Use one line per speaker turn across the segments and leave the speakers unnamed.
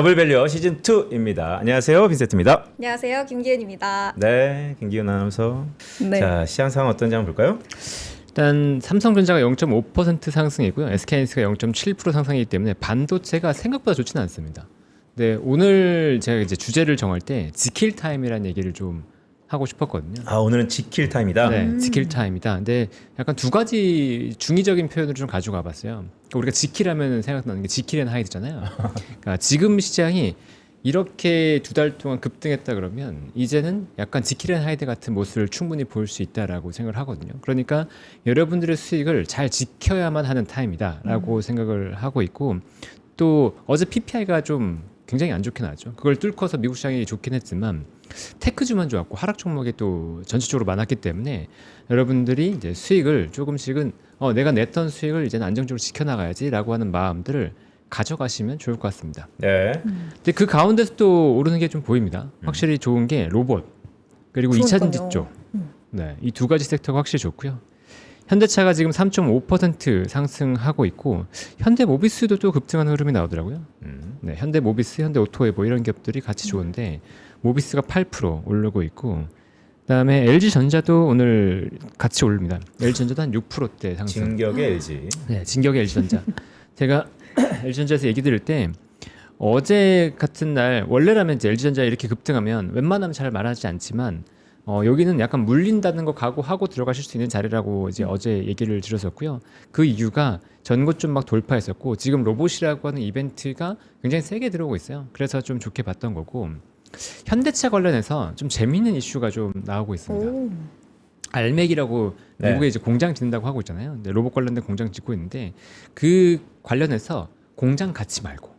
더블밸류 시즌 2입니다. 안녕하세요, 빈세트입니다.
안녕하세요, 김기은입니다.
네, 김기훈 아나운서.
네.
자, 시장 상황 어떤지 한번 볼까요?
일단 삼성전자가 0.5% 상승이고요. SK하이닉스가 0.7% 상승이기 때문에 반도체가 생각보다 좋지는 않습니다. 네, 오늘 제가 이제 주제를 정할 때 지킬 타임이라는 얘기를 좀 하고 싶었거든요.
아, 오늘은 지킬 타임이다.
네, 지킬 타임이다. 근데 약간 두 가지 중의적인 표현을 좀 가져가 봤어요. 그러니까 우리가 지킬하면 생각나는 게 지킬 앤 하이드잖아요. 그러니까 지금 시장이 이렇게 두 달 동안 급등했다 그러면 이제는 약간 지킬 앤 하이드 같은 모습을 충분히 볼 수 있다라고 생각을 하거든요. 그러니까 여러분들의 수익을 잘 지켜야만 하는 타임이다라고 생각을 하고 있고, 또 어제 PPI가 좀 굉장히 안 좋게 나왔죠. 그걸 뚫고서 미국 시장이 좋긴 했지만 테크주만 좋았고 하락 종목이 또 전체적으로 많았기 때문에 여러분들이 이제 수익을 조금씩은 내가 냈던 수익을 이제는 안정적으로 지켜나가야지라고 하는 마음들을 가져가시면 좋을 것 같습니다.
네.
근데 그 가운데서 또 오르는 게 좀 보입니다. 확실히 좋은 게 로봇 그리고 2차 전지 쪽. 네, 이 두 가지 섹터가 확실히 좋고요. 현대차가 지금 3.5% 상승하고 있고 현대모비스도 또 급등하는 흐름이 나오더라고요. 네, 현대모비스, 현대오토에보 이런 기업들이 같이 좋은데 모비스가 8% 오르고 있고, 그다음에 LG전자도 오늘 같이 오릅니다. LG전자도 한 6%대 상승.
진격의 LG.
네, 진격의 LG전자. 제가 LG전자에서 얘기 드릴 때 어제 같은 날 원래라면 이제 LG전자 이렇게 급등하면 웬만하면 잘 말하지 않지만 여기는 약간 물린다는 거 각오하고 들어가실 수 있는 자리라고 이제 어제 얘기를 드렸었고요. 그 이유가 전고점 막 돌파했었고 지금 로봇이라고 하는 이벤트가 굉장히 세게 들어오고 있어요. 그래서 좀 좋게 봤던 거고, 현대차 관련해서 좀 재미있는 이슈가 좀 나오고 있습니다. 알맥이라고
네.
미국에 이제 공장 짓는다고 하고 있잖아요. 근데 로봇 관련된 공장 짓고 있는데 그 관련해서 공장 가치 말고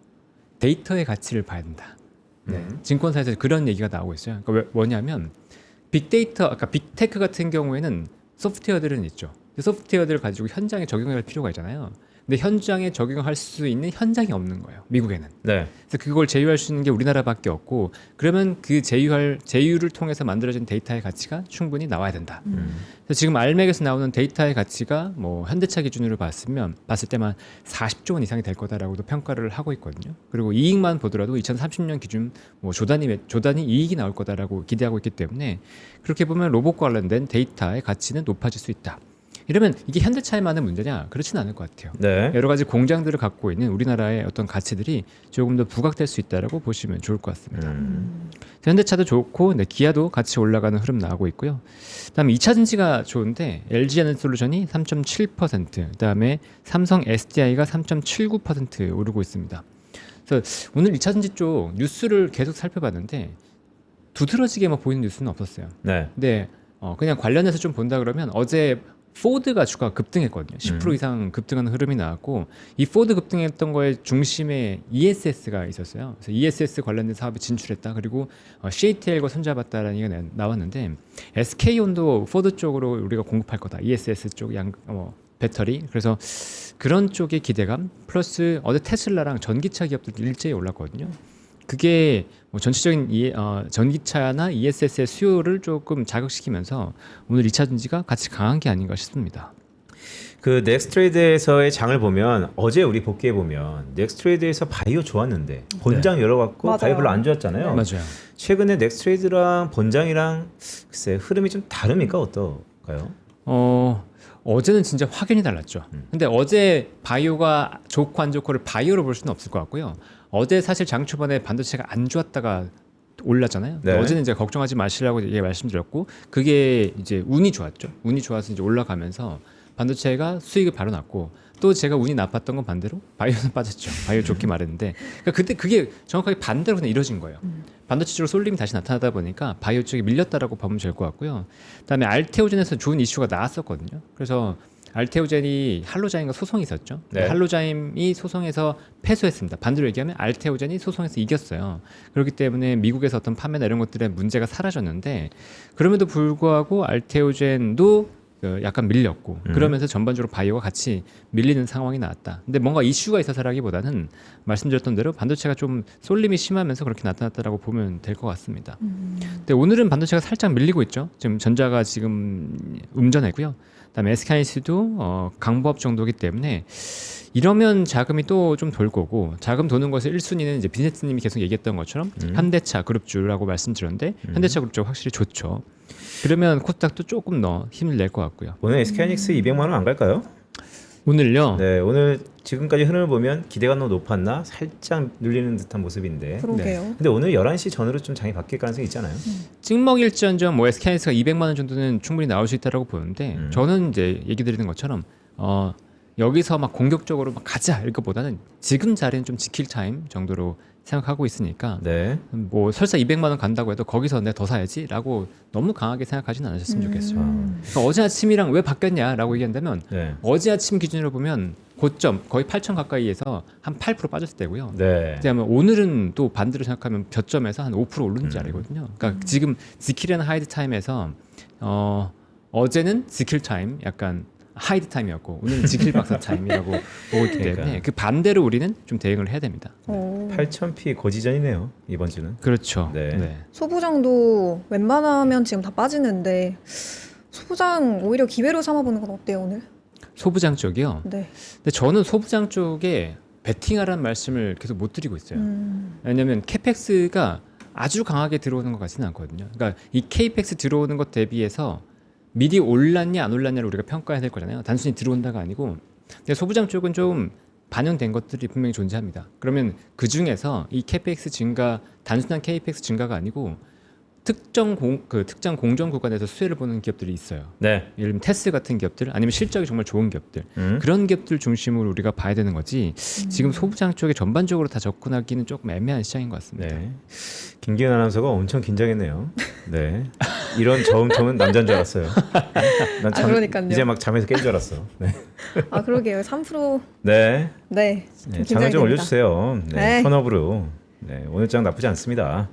데이터의 가치를 봐야 된다. 네. 증권사에서 그런 얘기가 나오고 있어요. 그러니까 뭐냐면 빅데이터, 아까 빅테크 같은 경우에는 소프트웨어들은 있죠. 소프트웨어들을 가지고 현장에 적용할 필요가 있잖아요. 근데 현장에 적용할 수 있는 현장이 없는 거예요, 미국에는.
네.
그래서 그걸 제휴할 수 있는 게 우리나라밖에 없고, 그러면 그 제휴를 통해서 만들어진 데이터의 가치가 충분히 나와야 된다. 그래서 지금 알맥에서 나오는 데이터의 가치가 뭐 현대차 기준으로 봤을 때만 40조 원 이상이 될 거다라고도 평가를 하고 있거든요. 그리고 이익만 보더라도 2030년 기준 뭐 조단위 이익이 나올 거다라고 기대하고 있기 때문에 그렇게 보면 로봇과 관련된 데이터의 가치는 높아질 수 있다. 이러면 이게 현대차에만의 문제냐? 그렇지는 않을 것 같아요.
네.
여러 가지 공장들을 갖고 있는 우리나라의 어떤 가치들이 조금 더 부각될 수 있다라고 보시면 좋을 것 같습니다. 현대차도 좋고, 네, 기아도 같이 올라가는 흐름 나오고 있고요. 그다음에 2차 전지가 좋은데 LG 에너지솔루션이 3.7%, 그다음에 삼성 SDI가 3.79% 오르고 있습니다. 그래서 오늘 2차 전지 쪽 뉴스를 계속 살펴봤는데 두드러지게 막 보이는 뉴스는 없었어요.
네.
근데 그냥 관련해서 좀 본다 그러면 어제 포드가 주가가 급등했거든요. 10% 이상 급등하는 흐름이 나왔고, 이 포드 급등했던 거에 중심에 ESS가 있었어요. 그래서 ESS 관련된 사업에 진출했다. 그리고 CATL과 손잡았다라는 얘기가 나왔는데 SK온도 포드 쪽으로 우리가 공급할 거다. ESS 쪽 배터리. 그래서 그런 쪽의 기대감 플러스 어제 테슬라랑 전기차 기업들도 일제히 올랐거든요. 그게 뭐 전체적인 전기차나 ESS의 수요를 조금 자극시키면서 오늘 2차 전지가 같이 강한 게 아닌가 싶습니다.
그 넥스트레이드에서의 장을 보면 어제 우리 복귀해 보면 넥스트레이드에서 바이오 좋았는데 본장 열어갖고 바이오 별로 안 좋았잖아요.
맞아요.
최근에 넥스트레이드랑 본장이랑 글쎄 흐름이 좀 다릅니까? 어떨까요?
어제는 진짜 확연히 달랐죠. 근데 어제 바이오가 좋고 안 좋고를 바이오로 볼 수는 없을 것 같고요. 어제 사실 장 초반에 반도체가 안 좋았다가 올랐잖아요.
네.
어제는 이제 걱정하지 마시라고 말씀드렸고, 그게 이제 운이 좋았죠. 운이 좋아서 이제 올라가면서 반도체가 수익을 바로 났고, 또 제가 운이 나빴던 건 반대로 바이오는 빠졌죠. 바이오 좋게 말했는데, 그러니까 그때 그게 정확하게 반대로 그냥 이뤄진 거예요. 반도체 쪽으로 쏠림이 다시 나타나다 보니까 바이오 쪽이 밀렸다라고 보면 될 것 같고요. 그다음에 알테오젠에서 좋은 이슈가 나왔었거든요. 그래서 알테오젠이 할로자임과 소송이 있었죠.
네.
할로자임이 소송에서 패소했습니다. 반대로 얘기하면 알테오젠이 소송에서 이겼어요. 그렇기 때문에 미국에서 어떤 판매나 이런 것들의 문제가 사라졌는데, 그럼에도 불구하고 알테오젠도 약간 밀렸고, 그러면서 전반적으로 바이오가 같이 밀리는 상황이 나왔다. 근데 뭔가 이슈가 있어서라기보다는 말씀드렸던 대로 반도체가 좀 쏠림이 심하면서 그렇게 나타났다라고 보면 될 것 같습니다. 근데 오늘은 반도체가 살짝 밀리고 있죠. 지금 전자가 지금 음전했고요. 그다음에 SK하이닉스도 강보합 정도이기 때문에 이러면 자금이 또 좀 돌 거고 자금 도는 것의 1순위는 이제 비즈니스님이 계속 얘기했던 것처럼 현대차 그룹주라고 말씀드렸는데 현대차 그룹주가 확실히 좋죠. 그러면 코스닥도 조금 더 힘을 낼 것 같고요.
오늘 SK하이닉스 200만 원 안 갈까요?
오늘요.
네, 오늘 지금까지 흐름을 보면 기대가 너무 높았나 살짝 눌리는 듯한 모습인데.
그러게요.
근데 오늘 11시 전으로 좀 장이 바뀔 가능성이 있잖아요.
찍먹일지언정 뭐 SK하이닉스가 200만 원 정도는 충분히 나올 수 있다라고 보는데 저는 이제 얘기 드리는 것처럼 여기서 막 공격적으로 막 가자 이것보다는 지금 자리는 좀 지킬 타임 정도로 생각하고 있으니까
네.
뭐 설사 200만 원 간다고 해도 거기서 내가 더 사야지라고 너무 강하게 생각하지는 않으셨으면 좋겠어요. 그러니까 어제 아침이랑 왜 바뀌었냐라고 얘기한다면
네.
어제 아침 기준으로 보면 고점 거의 8천 가까이에서 한 8% 빠졌을 때고요.
네.
그다음에 오늘은 또 반대로 생각하면 벼점에서 한 5% 오르는 자리거든요. 그러니까 지금 지킬 앤 하이드 타임에서 어제는 지킬 타임 약간 하이드 타임이었고 오늘은 지킬 박사 타임이라고 보고 있기 때문에
그러니까.
그 반대로 우리는 좀 대응을 해야 됩니다.
8,000p 고지전이네요. 이번 주는.
그렇죠.
네.
소부장도 웬만하면 지금 다 빠지는데 소부장 오히려 기회로 삼아보는 건 어때요 오늘?
소부장 쪽이요.
네.
근데 저는 소부장 쪽에 베팅하라는 말씀을 계속 못 드리고 있어요. 왜냐하면 캐펙스가 아주 강하게 들어오는 것 같지는 않거든요. 그러니까 이 케이펙스 들어오는 것 대비해서 미리 올랐냐 안 올랐냐를 우리가 평가해야 될 거잖아요. 단순히 들어온다가 아니고. 근데 소부장 쪽은 좀 반영된 것들이 분명히 존재합니다. 그러면 그 중에서 이 캐펙스 증가 단순한 케이펙스 증가가 아니고 특정 공정 구간에서 수혜를 보는 기업들이 있어요.
네.
예를 들면 테스 같은 기업들 아니면 실적이 정말 좋은 기업들 그런 기업들 중심으로 우리가 봐야 되는 거지 지금 소부장 쪽에 전반적으로 다 접근하기는 조금 애매한 시장인 것 같습니다.
네. 김기현 아나운서가 엄청 긴장했네요. 네. 이런 저음통은 남자인 줄 알았어요. 난
그러니까요.
이제 막 잠에서 깬 줄 알았어. 네.
아 그러게요. 3%
네.
네. 좀
네.
긴장이
장을 좀
됩니다.
올려주세요. 네.
네.
턴업으로. 네. 오늘 장 나쁘지 않습니다.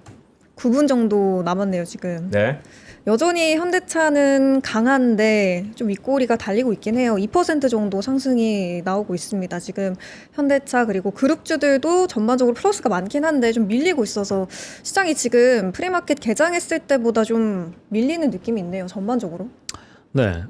9분 정도 남았네요 지금.
네.
여전히 현대차는 강한데 좀 윗꼬리가 달리고 있긴 해요. 2% 정도 상승이 나오고 있습니다. 지금 현대차 그리고 그룹주들도 전반적으로 플러스가 많긴 한데 좀 밀리고 있어서 시장이 지금 프리마켓 개장했을 때보다 좀 밀리는 느낌이 있네요. 전반적으로.
네,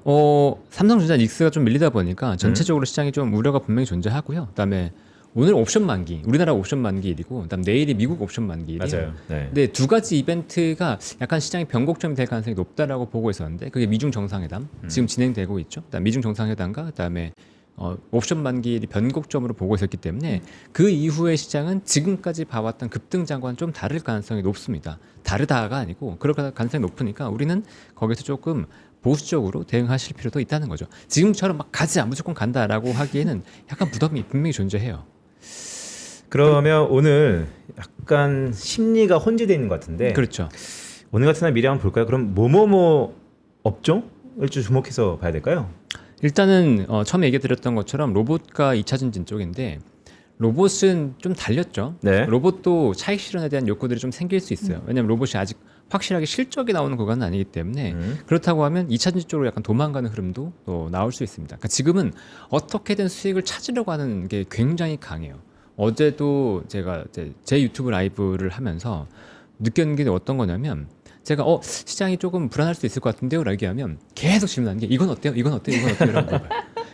삼성전자 닉스가 좀 밀리다 보니까 전체적으로 시장이 좀 우려가 분명히 존재하고요. 그다음에 오늘 옵션 만기, 우리나라 옵션 만기일이고, 그다음 내일이 미국 옵션 만기일이에요.
맞아요. 네.
근데 두 가지 이벤트가 약간 시장의 변곡점이 될 가능성이 높다라고 보고 있었는데, 그게 미중 정상회담 지금 진행되고 있죠. 그다음 미중 정상회담과 그다음에 옵션 만기일이 변곡점으로 보고 있었기 때문에 그 이후의 시장은 지금까지 봐왔던 급등장과는 좀 다를 가능성이 높습니다. 다르다가 아니고 그럴 가능성이 높으니까 우리는 거기서 조금 보수적으로 대응하실 필요도 있다는 거죠. 지금처럼 막 가자 무조건 간다라고 하기에는 약간 부담이 분명히 존재해요.
그러면 오늘 약간 심리가 혼재되어 있는 것 같은데.
그렇죠.
오늘 같은 날 미리 한번 볼까요? 그럼 뭐뭐뭐 업종을 좀 주목해서 봐야 될까요?
일단은 처음에 얘기 드렸던 것처럼 로봇과 2차 전진 쪽인데 로봇은 좀 달렸죠.
네.
로봇도 차익 실현에 대한 욕구들이 좀 생길 수 있어요. 왜냐하면 로봇이 아직 확실하게 실적이 나오는 구간은 아니기 때문에 그렇다고 하면 2차 전지 쪽으로 약간 도망가는 흐름도 또 나올 수 있습니다. 그러니까 지금은 어떻게든 수익을 찾으려고 하는 게 굉장히 강해요. 어제도 제가 제 유튜브 라이브를 하면서 느꼈는 게 어떤 거냐면 제가 시장이 조금 불안할 수 있을 것 같은데요 라고 얘기하면 계속 질문하는 게 이건 어때요? 이건 어때요? 이건 어때요? 이런 거예요.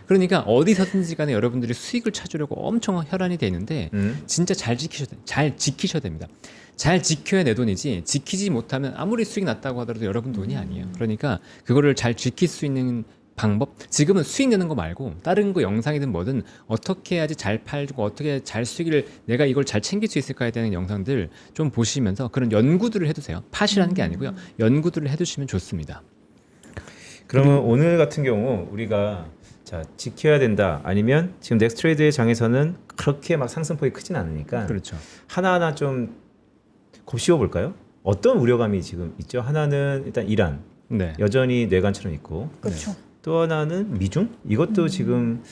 그러니까 어디서든지 간에 여러분들이 수익을 찾으려고 엄청 혈안이 돼 있는데 진짜 잘 지키셔야 됩니다. 잘 지켜야 내 돈이지 지키지 못하면 아무리 수익 났다고 하더라도 여러분 돈이 아니에요. 그러니까 그거를 잘 지킬 수 있는 방법 지금은 수익 내는 거 말고 다른 거 영상이든 뭐든 어떻게 해야지 잘 팔고 어떻게 잘 수익을 내가 이걸 잘 챙길 수 있을까에 대한 영상들 좀 보시면서 그런 연구들을 해두세요. 팟이라는 게 아니고요. 연구들을 해두시면 좋습니다.
그러면 오늘 같은 경우 우리가 자 지켜야 된다 아니면 지금 넥스트레이드의 장에서는 그렇게 막 상승폭이 크진 않으니까
그렇죠.
하나하나 좀 곱씹어 볼까요? 어떤 우려감이 지금 있죠? 하나는 일단 이란
네.
여전히 뇌관처럼 있고
그렇죠.
또 하나는 미중 이것도 지금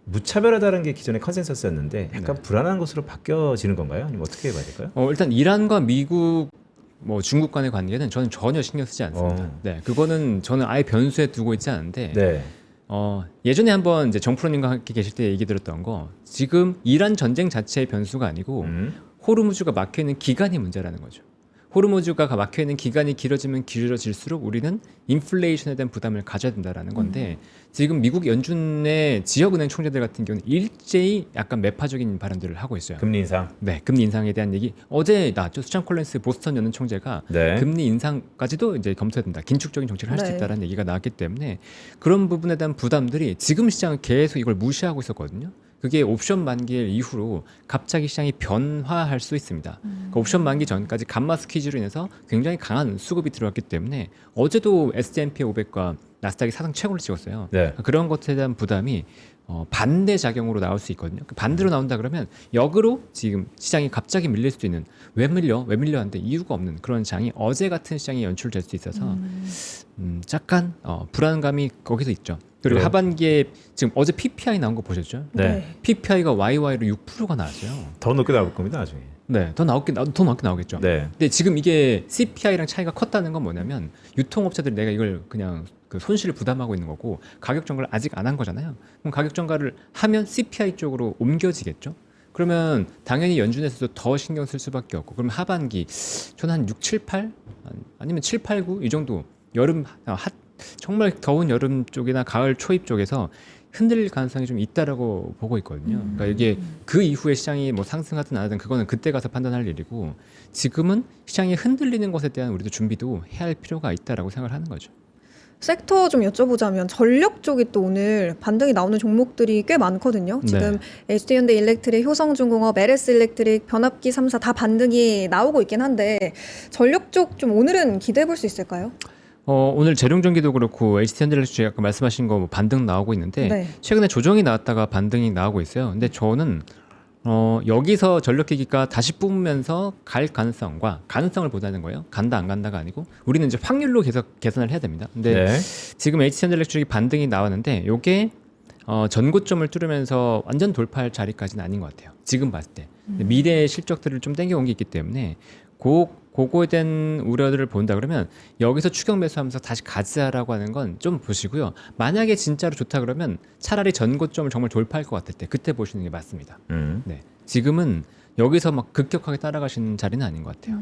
무차별하다는 게 기존의 컨센서스였는데 약간 불안한 것으로 바뀌어지는 건가요? 아니면 어떻게 봐야 될까요?
일단 이란과 미국 뭐 중국 간의 관계는 저는 전혀 신경 쓰지 않습니다. 네, 그거는 저는 아예 변수에 두고 있지 않은데
네.
예전에 한번 이제 정프로님과 함께 계실 때 얘기 들었던 거 지금 이란 전쟁 자체의 변수가 아니고 호르무즈가 막혀 있는 기간이 문제라는 거죠. 호르무즈가 막혀 있는 기간이 길어지면 길어질수록 우리는 인플레이션에 대한 부담을 가져야 된다라는 건데 지금 미국 연준의 지역은행 총재들 같은 경우는 일제히 약간 매파적인 발언들을 하고 있어요.
금리 인상.
네, 금리 인상에 대한 얘기 어제 나왔죠. 수찬 콜린스 보스턴 연은 총재가
네.
금리 인상까지도 이제 검토해야 된다. 긴축적인 정책을 할 수
네.
있다라는 얘기가 나왔기 때문에 그런 부분에 대한 부담들이 지금 시장은 계속 이걸 무시하고 있었거든요. 그게 옵션 만기일 이후로 갑자기 시장이 변화할 수 있습니다. 그러니까 옵션 만기 전까지 감마 스퀴즈로 인해서 굉장히 강한 수급이 들어왔기 때문에 어제도 S&P 500과 나스닥이 사상 최고를 찍었어요.
네.
그런 것에 대한 부담이 반대 작용으로 나올 수 있거든요. 반대로 나온다 그러면 역으로 지금 시장이 갑자기 밀릴 수도 있는 왜 밀려 하는데 이유가 없는 그런 장이 어제 같은 시장이 연출될 수 있어서 약간 불안감이 거기서 있죠. 그리고
그래요?
하반기에 지금 어제 PPI 나온 거 보셨죠?
네.
PPI가 YY로 6%가 나왔어요.
더 높게 나올 겁니다 나중에.
네, 더 높게 나오겠죠.
네.
근데 지금 이게 CPI랑 차이가 컸다는 건 뭐냐면 유통업체들이 내가 이걸 그냥 그 손실을 부담하고 있는 거고 가격 전가를 아직 안 한 거잖아요. 그럼 가격 전가를 하면 CPI 쪽으로 옮겨지겠죠. 그러면 당연히 연준에서도 더 신경 쓸 수밖에 없고 그럼 하반기 저는 한 6, 7, 8 아니면 7, 8, 9 이 정도 여름 정말 더운 여름 쪽이나 가을 초입 쪽에서 흔들릴 가능성이 좀 있다라고 보고 있거든요. 그러니까 이게 그 이후에 시장이 뭐 상승하든 안 하든 그거는 그때 가서 판단할 일이고 지금은 시장이 흔들리는 것에 대한 우리도 준비도 해야 할 필요가 있다라고 생각을 하는 거죠.
섹터 좀 여쭤보자면 전력 쪽이 또 오늘 반등이 나오는 종목들이 꽤 많거든요. 지금 SD현대 일렉트릭, 효성중공업, LS 일렉트릭, 변압기 3사 다 반등이 나오고 있긴 한데 전력 쪽 좀 오늘은 기대해 볼 수 있을까요?
오늘 재룡전기도 그렇고 HT현대일렉트릭 아까 말씀하신 거뭐 반등 나오고 있는데
네.
최근에 조정이 나왔다가 반등이 나오고 있어요. 근데 저는 여기서 전력기기가 다시 뿜으면서 갈 가능성을 보자는 거예요. 간다 안 간다가 아니고 우리는 이제 확률로 계속 계산을 해야 됩니다. 근데
네.
지금 HT현대일렉트릭이 반등이 나왔는데 이게 전고점을 뚫으면서 완전 돌파할 자리까지는 아닌 것 같아요. 지금 봤을 때 미래의 실적들을 좀 땡겨온 게 있기 때문에 그거에 대한 우려들을 본다 그러면 여기서 추격 매수하면서 다시 가자라고 하는 건 좀 보시고요. 만약에 진짜로 좋다 그러면 차라리 전고점을 정말 돌파할 것 같을 때 그때 보시는 게 맞습니다. 네, 지금은 여기서 막 급격하게 따라가시는 자리는 아닌 것 같아요.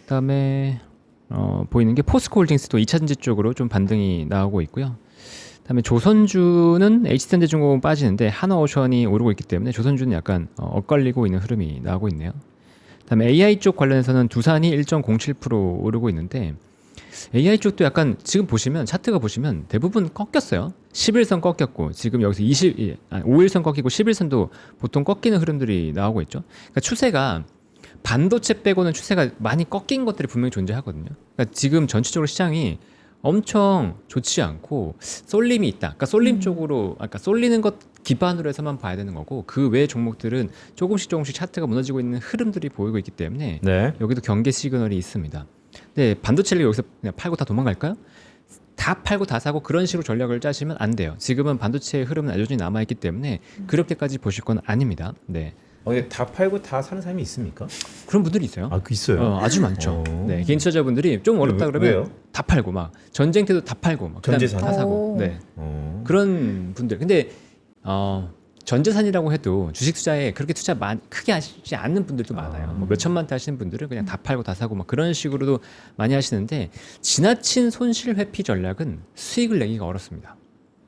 그다음에 보이는 게 포스코홀딩스도 2차전지 쪽으로 좀 반등이 나오고 있고요. 그다음에 조선주는 HT현대중공업은 빠지는데 하나오션이 오르고 있기 때문에 조선주는 약간 엇갈리고 있는 흐름이 나오고 있네요. 그다음에 AI 쪽 관련해서는 두산이 1.07% 오르고 있는데 AI 쪽도 약간 지금 보시면 차트가 보시면 대부분 꺾였어요. 11선 꺾였고 지금 여기서 5일선 꺾이고 11선도 보통 꺾이는 흐름들이 나오고 있죠. 그러니까 추세가 반도체 빼고는 추세가 많이 꺾인 것들이 분명히 존재하거든요. 그러니까 지금 전체적으로 시장이 엄청 좋지 않고 쏠림이 있다. 그러니까 쏠림 쪽으로, 그러니까 쏠리는 것 기반으로 해서만 봐야 되는 거고 그 외 종목들은 조금씩 차트가 무너지고 있는 흐름들이 보이고 있기 때문에
네.
여기도 경계 시그널이 있습니다. 근데 반도체를 여기서 그냥 팔고 다 도망갈까요? 다 팔고 다 사고 그런 식으로 전략을 짜시면 안 돼요. 지금은 반도체의 흐름은 여전히 남아있기 때문에 그렇게까지 보실 건 아닙니다. 네.
근데 다 팔고 다 사는 사람이 있습니까?
그런 분들이 있어요.
아, 그 있어요.
아주 많죠.
오.
네, 개인 투자자분들이 좀 어렵다 그러면
왜요?
다 팔고 막 전쟁 때도 다 팔고 막 그다음에
전재산?
다 사고.
오.
네.
그런
그런 분들. 근데 전 재산이라고 해도 주식 투자에 그렇게 투자 크게 하시지 않는 분들도 많아요. 뭐 몇 천만 대 하시는 분들은 그냥 다 팔고 다 사고 막 그런 식으로도 많이 하시는데 지나친 손실 회피 전략은 수익을 내기가 어렵습니다.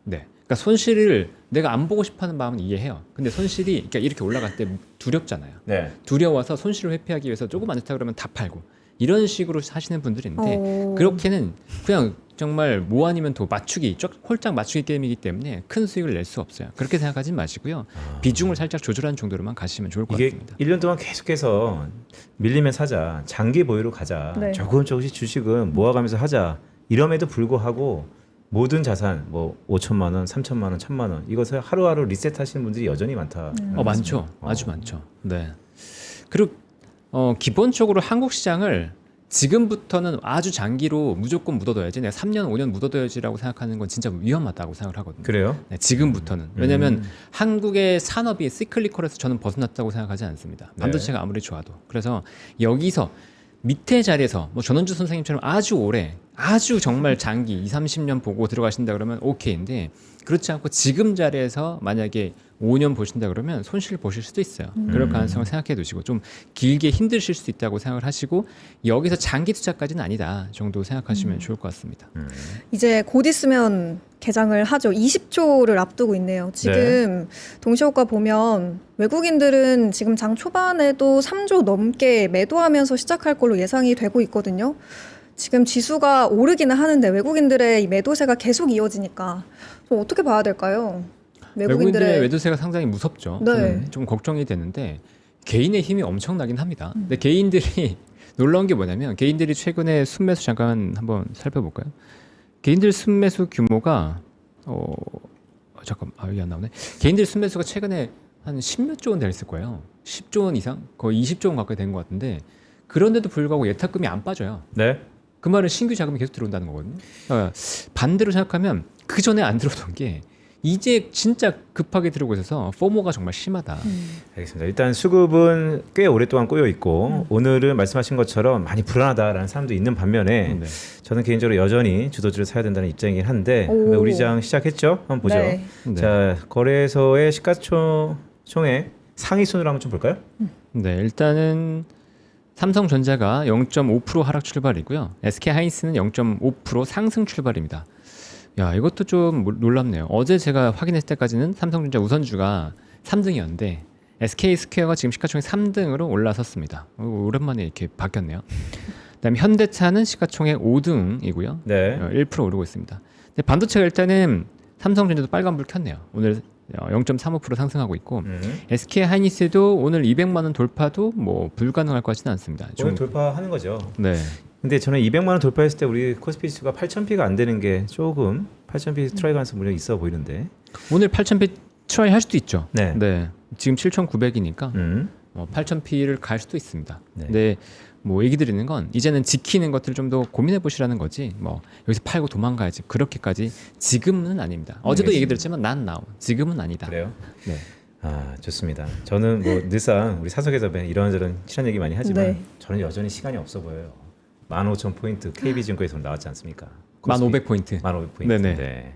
네. 그러니까 손실을 내가 안 보고 싶어하는 마음은 이해해요. 근데 손실이 그러니까 이렇게 올라갈 때 두렵잖아요.
네.
두려워서 손실을 회피하기 위해서 조금 안 좋다 그러면 다 팔고 이런 식으로 하시는 분들이 있는데
오.
그렇게는 그냥 정말 뭐 아니면 도 맞추기 홀짝 맞추기 게임이기 때문에 큰 수익을 낼 수 없어요. 그렇게 생각하지 마시고요. 비중을 살짝 조절하는 정도로만 가시면 좋을 것
이게
같습니다.
1년 동안 계속해서 밀리면 사자, 장기 보유로 가자,
네.
조금씩 주식은 모아가면서 하자. 이럼에도 불구하고 모든 자산 뭐 5천만 원, 3천만 원, 1,000만 원 이것을 하루하루 리셋하시는 분들이 여전히 많다.
많죠. 아주 많죠. 네. 그리고 기본적으로 한국 시장을 지금부터는 아주 장기로 무조건 묻어둬야지 내가 3년, 5년 묻어둬야지라고 생각하는 건 진짜 위험하다고 생각을 하거든요.
그래요?
네, 지금부터는. 왜냐하면 한국의 산업이 시클리컬에서 저는 벗어났다고 생각하지 않습니다. 반도체가 아무리 좋아도. 그래서 여기서 밑에 자리에서 뭐 전원주 선생님처럼 아주 오래 아주 정말 장기 20, 30년 보고 들어가신다 그러면 오케이인데 그렇지 않고 지금 자리에서 만약에 5년 보신다 그러면 손실 보실 수도 있어요. 그럴 가능성을 생각해 두시고 좀 길게 힘드실 수도 있다고 생각을 하시고 여기서 장기 투자까지는 아니다 정도 생각하시면 좋을 것 같습니다.
이제 곧 있으면 개장을 하죠. 20조를 앞두고 있네요. 지금 동시효과 보면 외국인들은 지금 장 초반에도 3조 넘게 매도하면서 시작할 걸로 예상이 되고 있거든요. 지금 지수가 오르기는 하는데 외국인들의 이 매도세가 계속 이어지니까 좀 어떻게 봐야 될까요?
외국인들의 매도세가 상당히 무섭죠.
네.
저는 좀 걱정이 되는데 개인의 힘이 엄청나긴 합니다. 근데 개인들이 놀라운 게 뭐냐면 개인들이 최근에 순매수 잠깐 한번 살펴볼까요? 개인들 순매수 규모가 여기 안 나오네. 개인들 순매수가 최근에 한 10몇 조 원 됐을 거예요. 10조 원 이상? 거의 20조 원 가까이 된 것 같은데 그런데도 불구하고 예탁금이 안 빠져요.
네.
그 말은 신규 자금이 계속 들어온다는 거거든요. 그러니까 반대로 생각하면 그 전에 안 들어오던 게 이제 진짜 급하게 들어오고 있어서 포모가 정말 심하다.
알겠습니다. 일단 수급은 꽤 오랫동안 꼬여 있고 오늘은 말씀하신 것처럼 많이 불안하다라는 사람도 있는 반면에
네.
저는 개인적으로 여전히 주도주를 사야 된다는 입장이긴 한데
오.
우리 장 시작했죠? 한번 보죠.
네.
네.
자, 거래소의 시가총액 상위 순으로 한번 좀 볼까요?
네, 일단은 삼성전자가 0.5% 하락 출발이고요. SK하이닉스는 0.5% 상승 출발입니다. 야, 이것도 좀 놀랍네요. 어제 제가 확인했을 때까지는 삼성전자 우선주가 3등이었는데 SK스퀘어가 지금 시가총액 3등으로 올라섰습니다. 오랜만에 이렇게 바뀌었네요. 그다음에 현대차는 시가총액 5등이고요.
네.
1% 오르고 있습니다. 근데 반도체가 일단은 삼성전자도 빨간불 켰네요. 오늘 0.35% 상승하고 있고 SK하이닉스도 오늘 200만 원 돌파도 뭐 불가능할 것 같지는 않습니다.
오늘 돌파하는 거죠.
네.
근데 저는 200만 원 돌파했을 때 우리 코스피 지수가 8,000피가 안 되는 게 조금 8,000피 트라이 가능성 물론 있어 보이는데.
오늘 8,000피 트라이 할 수도 있죠.
네.
지금 7,900이니까 8,000피를 갈 수도 있습니다.
네.
근데 뭐 얘기 드리는 건 이제는 지키는 것들을 좀 더 고민해 보시라는 거지. 뭐 여기서 팔고 도망가야지 그렇게까지 지금은 아닙니다. 어제도 얘기 드렸지만 난 나오. 지금은 아니다.
그래요?
네.
아, 좋습니다. 저는 뭐 늘상 우리 사석에서 이런저런 친한 얘기 많이 하지만
네.
저는 여전히 시간이 없어 보여요. 15,000포인트 KB증권에서 나왔지 않습니까?
1,500포인트.
1,500포인트.
네네.
네.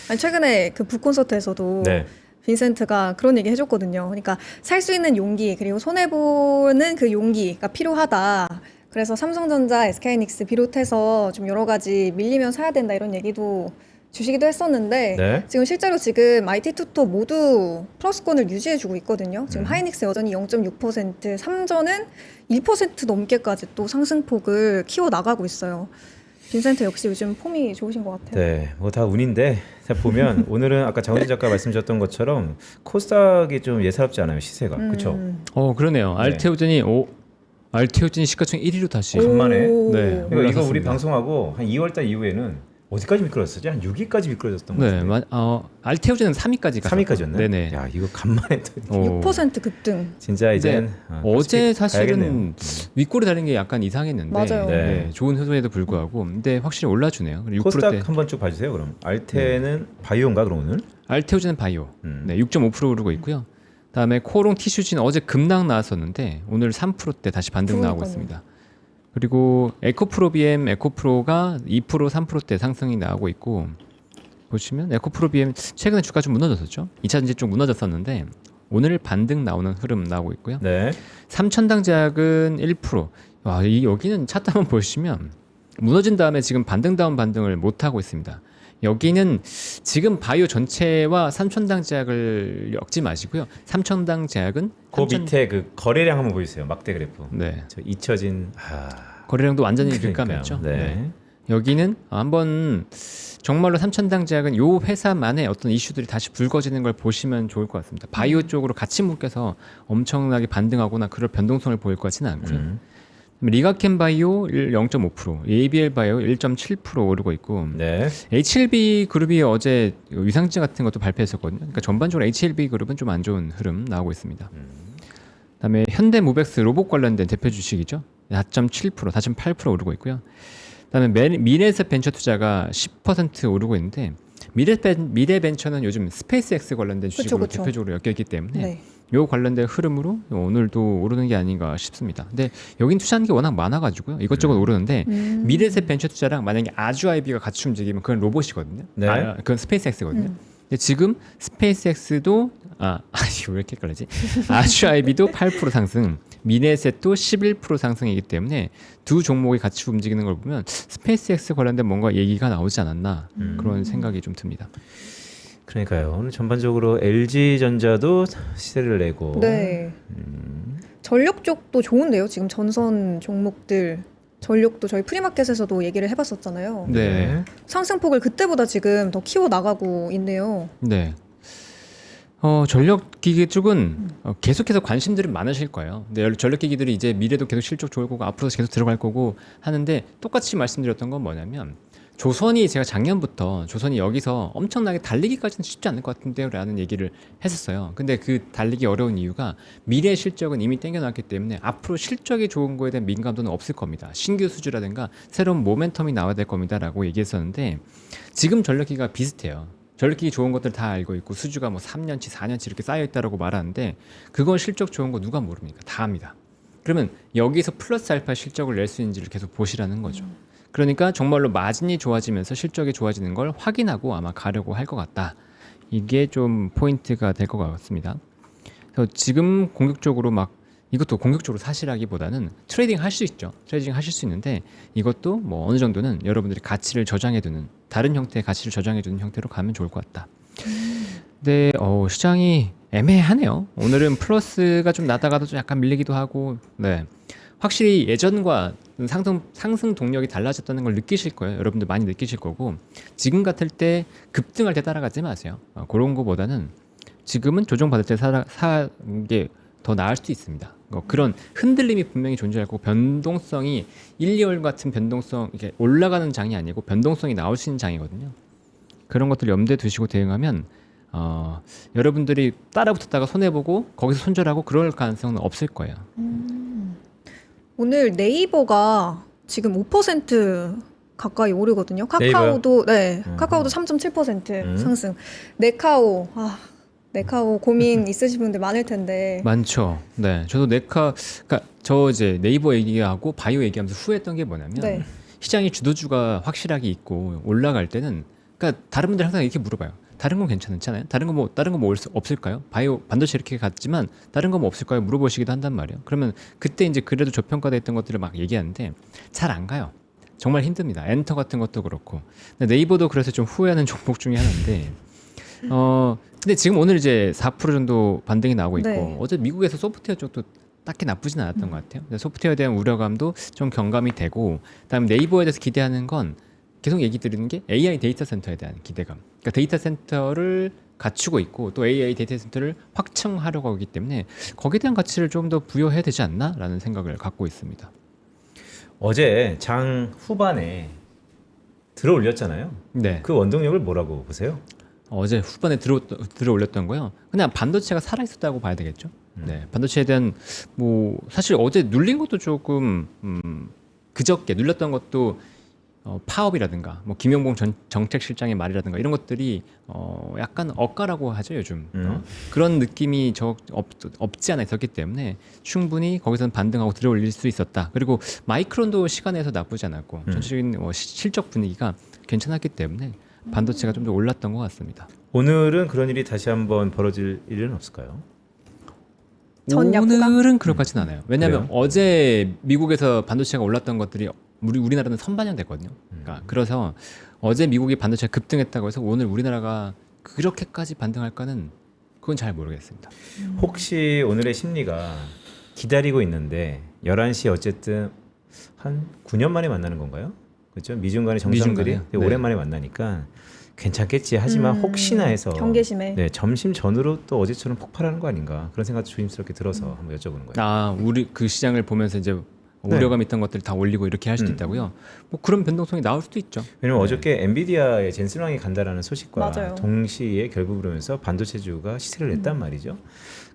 아니, 최근에 그 북콘서트에서도
네.
빈센트가 그런 얘기 해줬거든요. 그러니까 살 수 있는 용기 그리고 손해보는 그 용기가 필요하다. 그래서 삼성전자, SK하이닉스 비롯해서 좀 여러 가지 밀리면 사야 된다 이런 얘기도 주시기도 했었는데
네.
지금 IT 투토 모두 플러스권을 유지해주고 있거든요. 지금 하이닉스 여전히 0.6%, 삼전은 1% 넘게까지 또 상승폭을 키워나가고 있어요. 빈센트 역시 요즘 폼이 좋으신 것 같아요.
네, 뭐 다 운인데 자, 보면 오늘은 아까 장훈진 작가 말씀 주셨던 것처럼 코스닥이 좀 예사롭지 않아요 시세가, 그렇죠?
그러네요.
네.
알테오진이 시가총액 1위로 다시.
간만에.
네.
그러니까 이거 우리
올라갔습니다.
방송하고 한 2월달 이후에는 어디까지 미끄러졌었지? 한 6위까지 미끄러졌던 것
네,
같은데.
알테오진은 3위까지 갔어요.
3위까지였나요?
네네.
야, 이거 간만에 또
6% 급등.
진짜 이제
네. 어제 사실은
가야겠네요.
윗골이 다른 게 약간 이상했는데
맞아요.
네.
좋은 흐름에도 불구하고 근데 확실히 올라주네요. 그리고
코스닥
6%대
한번 쭉 봐주세요. 그럼 알테는 바이오인가 그럼 오늘?
알테오진은 바이오
음.
네, 6.5% 오르고 있고요. 다음에 코롱 티슈진 어제 급락 나왔었는데 오늘 3%대 다시 반등 나오고
그러니까요.
있습니다. 그리고 에코프로비엠 에코프로가 2% 3%대 상승이 나오고 있고 보시면 에코프로비엠 최근에 주가 좀 무너졌었죠. 2차 전지 좀 무너졌었는데 오늘 반등 나오는 흐름 나오고 있고요.
네.
삼천당 제약은 1%. 와, 여기는 차트 한번 보시면 무너진 다음에 지금 반등 다운 반등을 못 하고 있습니다. 여기는 지금 바이오 전체와 삼천당 제약을 엮지 마시고요. 삼천당 제약은
그 밑에 그 거래량 한번 보여주세요. 막대 그래프.
네.
저 잊혀진
거래량도 완전히
그러니까요.
급감했죠.
네.
여기는 한번 정말로 삼천당 제약은 요 회사만의 어떤 이슈들이 다시 불거지는 걸 보시면 좋을 것 같습니다. 바이오 쪽으로 같이 묶여서 엄청나게 반등하거나 그럴 변동성을 보일 것 같지는 않고요. 리가켄 바이오 0.5%, ABL 바이오 1.7% 오르고 있고
네.
HLB 그룹이 어제 위상증 같은 것도 발표했었거든요. 그러니까 전반적으로 HLB 그룹은 좀 안 좋은 흐름 나오고 있습니다. 그다음에 현대모백스 로봇 관련된 대표 주식이죠. 4.7%, 4.8% 오르고 있고요. 그다음에 미래에셋 벤처 투자가 10% 오르고 있는데 미래벤처는 요즘 스페이스X 관련된 주식으로
그쵸.
대표적으로 엮여있기 때문에
네.
요 관련된 흐름으로 오늘도 오르는 게 아닌가 싶습니다. 근데 여긴 투자하는 게 워낙 많아가지고요. 이것저것 오르는데 미래에셋 벤처 투자랑 만약에 아주아이비가 같이 움직이면 그건 로봇이거든요.
네.
그건 스페이스X거든요. 근데 지금 스페이스X도 이거 왜 이렇게 헷갈리지? 아슈아이비도 8% 상승, 미네셋도 11% 상승이기 때문에 두 종목이 같이 움직이는 걸 보면 스페이스X 관련된 뭔가 얘기가 나오지 않았나 그런 생각이 좀 듭니다.
그러니까요. 오늘 전반적으로 LG전자도 시세를 내고
네. 전력 쪽도 좋은데요. 지금 전선 종목들 전력도 저희 프리마켓에서도 얘기를 해봤었잖아요.
네.
상승폭을 그때보다 지금 더 키워 나가고 있네요.
네. 전력기기 쪽은 계속해서 관심들이 많으실 거예요. 근데 전력기기들이 이제 미래도 계속 실적 좋을 거고 앞으로도 계속 들어갈 거고 하는데 똑같이 말씀드렸던 건 뭐냐면 제가 작년부터 조선이 여기서 엄청나게 달리기까지는 쉽지 않을 것 같은데요 라는 얘기를 했었어요. 근데 그 달리기 어려운 이유가 미래 실적은 이미 땡겨놨기 때문에 앞으로 실적이 좋은 거에 대한 민감도는 없을 겁니다. 신규 수주라든가 새로운 모멘텀이 나와야 될 겁니다 라고 얘기했었는데 지금 전력기가 비슷해요. 전력기기 좋은 것들 다 알고 있고 수주가 뭐 3년치 4년치 이렇게 쌓여있다라고 말하는데 그건 실적 좋은 거 누가 모릅니까? 다 합니다. 그러면 여기서 플러스 알파 실적을 낼 수 있는지를 계속 보시라는 거죠. 그러니까 정말로 마진이 좋아지면서 실적이 좋아지는 걸 확인하고 아마 가려고 할 것 같다. 이게 좀 포인트가 될 것 같습니다. 그래서 지금 공격적으로 이것도 공격적으로 사시라기보다는 트레이딩 할 수 있죠. 트레이딩 하실 수 있는데 이것도 뭐 어느 정도는 여러분들이 가치를 저장해두는 다른 형태의 가치를 저장해두는 형태로 가면 좋을 것 같다. 근데 시장이 애매하네요. 오늘은 플러스가 좀 나다가도 좀 약간 밀리기도 하고 네. 확실히 예전과 상승 동력이 달라졌다는 걸 느끼실 거예요. 여러분들 많이 느끼실 거고 지금 같을 때 급등할 때 따라가지 마세요. 그런 거보다는 지금은 조정받을 때 사는 게 더 나을 수도 있습니다. 그런 흔들림이 분명히 존재하고 변동성이 1, 2월 같은 변동성 이게 올라가는 장이 아니고 변동성이 나올 수 있는 장이거든요. 그런 것들 염두에 두시고 대응하면 여러분들이 따라붙었다가 손해보고 거기서 손절하고 그럴 가능성은 없을 거예요.
오늘 네이버가 지금 5% 가까이 오르거든요. 카카오도 카카오도 3.7% 상승. 네카오 고민 있으신 분들 많을 텐데.
많죠. 네, 저도 그러니까 저 이제 네이버 얘기하고 바이오 얘기하면서 후회했던 게 뭐냐면 시장이 주도주가 확실하게 있고 올라갈 때는 그러니까 다른 분들 항상 이렇게 물어봐요. 다른 건 괜찮잖아요. 다른 거 뭐 없을까요? 바이오 반도체 이렇게 갔지만 다른 거 뭐 없을까요? 물어보시기도 한단 말이에요. 그러면 그때 이제 그래도 저평가됐던 것들을 막 얘기하는데 잘 안 가요. 정말 힘듭니다. 엔터 같은 것도 그렇고. 근데 네이버도 그래서 좀 후회하는 종목 중에 하나인데. 근데 지금 오늘 이제 4% 정도 반등이 나오고 있고 어제 미국에서 소프트웨어 쪽도 딱히 나쁘진 않았던 것 같아요. 근데 소프트웨어에 대한 우려감도 좀 경감이 되고 그다음에 네이버에 대해서 기대하는 건 계속 얘기 드리는 게 AI 데이터 센터에 대한 기대감. 그러니까 데이터 센터를 갖추고 있고 또 AI 데이터 센터를 확충하려고 하기 때문에 거기에 대한 가치를 좀 더 부여해야 되지 않나라는 생각을 갖고 있습니다.
어제 장 후반에 들어 올렸잖아요.
네.
그 원동력을 뭐라고 보세요?
어제 후반에 들어 올렸던 거요. 그냥 반도체가 살아 있었다고 봐야 되겠죠. 네, 반도체에 대한 뭐 사실 어제 눌린 것도 조금 그저께 눌렸던 것도 파업이라든가 뭐 김용봉 정책실장의 말이라든가 이런 것들이 약간 엇가라고 하죠 요즘. 그런 느낌이 없지 않아 있었기 때문에 충분히 거기서는 반등하고 들어 올릴 수 있었다. 그리고 마이크론도 시간에서 나쁘지 않았고 전체적인 실적 분위기가 괜찮았기 때문에 반도체가 좀 더 올랐던 것 같습니다.
오늘은 그런 일이 다시 한번 벌어질 일은 없을까요?
오늘은 그럴 것 같지는 않아요. 왜냐하면
그래요?
어제 미국에서 반도체가 올랐던 것들이 우리나라는 선반영됐거든요. 그러니까 그래서 어제 미국이 반도체가 급등했다고 해서 오늘 우리나라가 그렇게까지 반등할까는 그건 잘 모르겠습니다.
혹시 오늘의 심리가 기다리고 있는데 11시 어쨌든 한 9년 만에 만나는 건가요? 그렇죠? 미중 간의 정상들이
미중 간에요?
되게 오랜만에 만나니까 괜찮겠지 하지만 혹시나 해서
경계심에
점심 전으로 또 어제처럼 폭발하는 거 아닌가 그런 생각도 조심스럽게 들어서 한번 여쭤보는 거예요.
우리 그 시장을 보면서 이제 우려감 있던 것들 다 올리고 이렇게 할 수도 있다고요. 뭐 그런 변동성이 나올 수도 있죠.
왜냐면 어저께 엔비디아의 젠슨 왕이 간다라는 소식과
맞아요.
동시에 결부를 하면서 반도체주가 시세를 냈단 말이죠.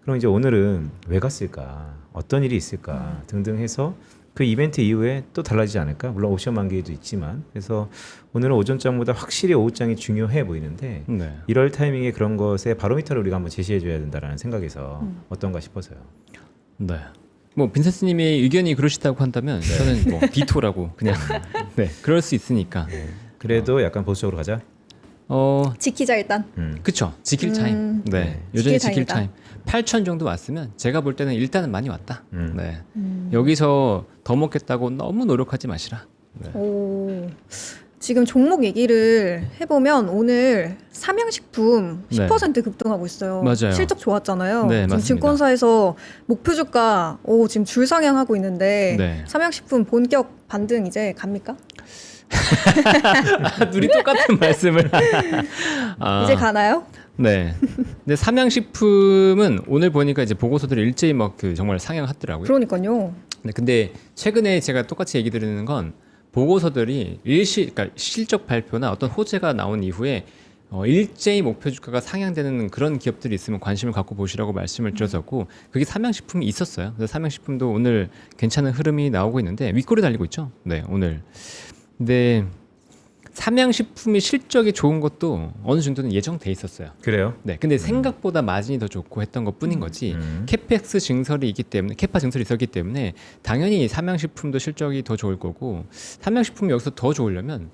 그럼 이제 오늘은 왜 갔을까? 어떤 일이 있을까? 등등 해서 그 이벤트 이후에 또 달라지지 않을까? 물론 옵션 만기도 있지만 그래서 오늘은 오전장보다 확실히 오후장이 중요해 보이는데
네.
이럴 타이밍에 그런 것에 바로미터를 우리가 한번 제시해 줘야 된다라는 생각에서 어떤가 싶어서요.
네. 뭐 빈센스님의 의견이 그러시다고 한다면 저는 뭐 비토라고 그냥 그럴 수 있으니까.
그래도 약간 보수적으로 가자.
지키자 일단.
그쵸. 지킬 타임. 네.
지킬
여전히 지킬
타임이다.
타임. 8천 정도 왔으면 제가 볼 때는 일단은 많이 왔다. 네.
음.
여기서 더 먹겠다고 너무 노력하지 마시라. 네.
오. 지금 종목 얘기를 해보면 오늘 삼양식품
네.
10% 급등하고 있어요.
맞아요.
실적 좋았잖아요.
네,
지금
맞습니다.
증권사에서 목표 주가 지금 줄 상향하고 있는데
네.
삼양식품 본격 반등 이제 갑니까?
둘이 똑같은 말씀을.
이제 가나요?
네. 근데 삼양식품은 오늘 보니까 이제 보고서들이 일제히 막 그 정말 상향하더라고요.
그러니까요.
네, 근데 최근에 제가 똑같이 얘기 드리는 건 보고서들이 그러니까 실적 발표나 어떤 호재가 나온 이후에 일제히 목표 주가가 상향되는 그런 기업들이 있으면 관심을 갖고 보시라고 말씀을 드렸었고 그게 삼양식품이 있었어요. 그래서 삼양식품도 오늘 괜찮은 흐름이 나오고 있는데 윗골이 달리고 있죠. 네, 오늘. 근데 삼양식품이 실적이 좋은 것도 어느 정도는 예정돼 있었어요.
그래요?
네, 근데 생각보다 마진이 더 좋고 했던 것 뿐인 거지.
음.
캐펙스 증설이 있기 때문에 캐파 증설이 있었기 때문에 당연히 삼양식품도 실적이 더 좋을 거고 삼양식품이 여기서 더 좋으려면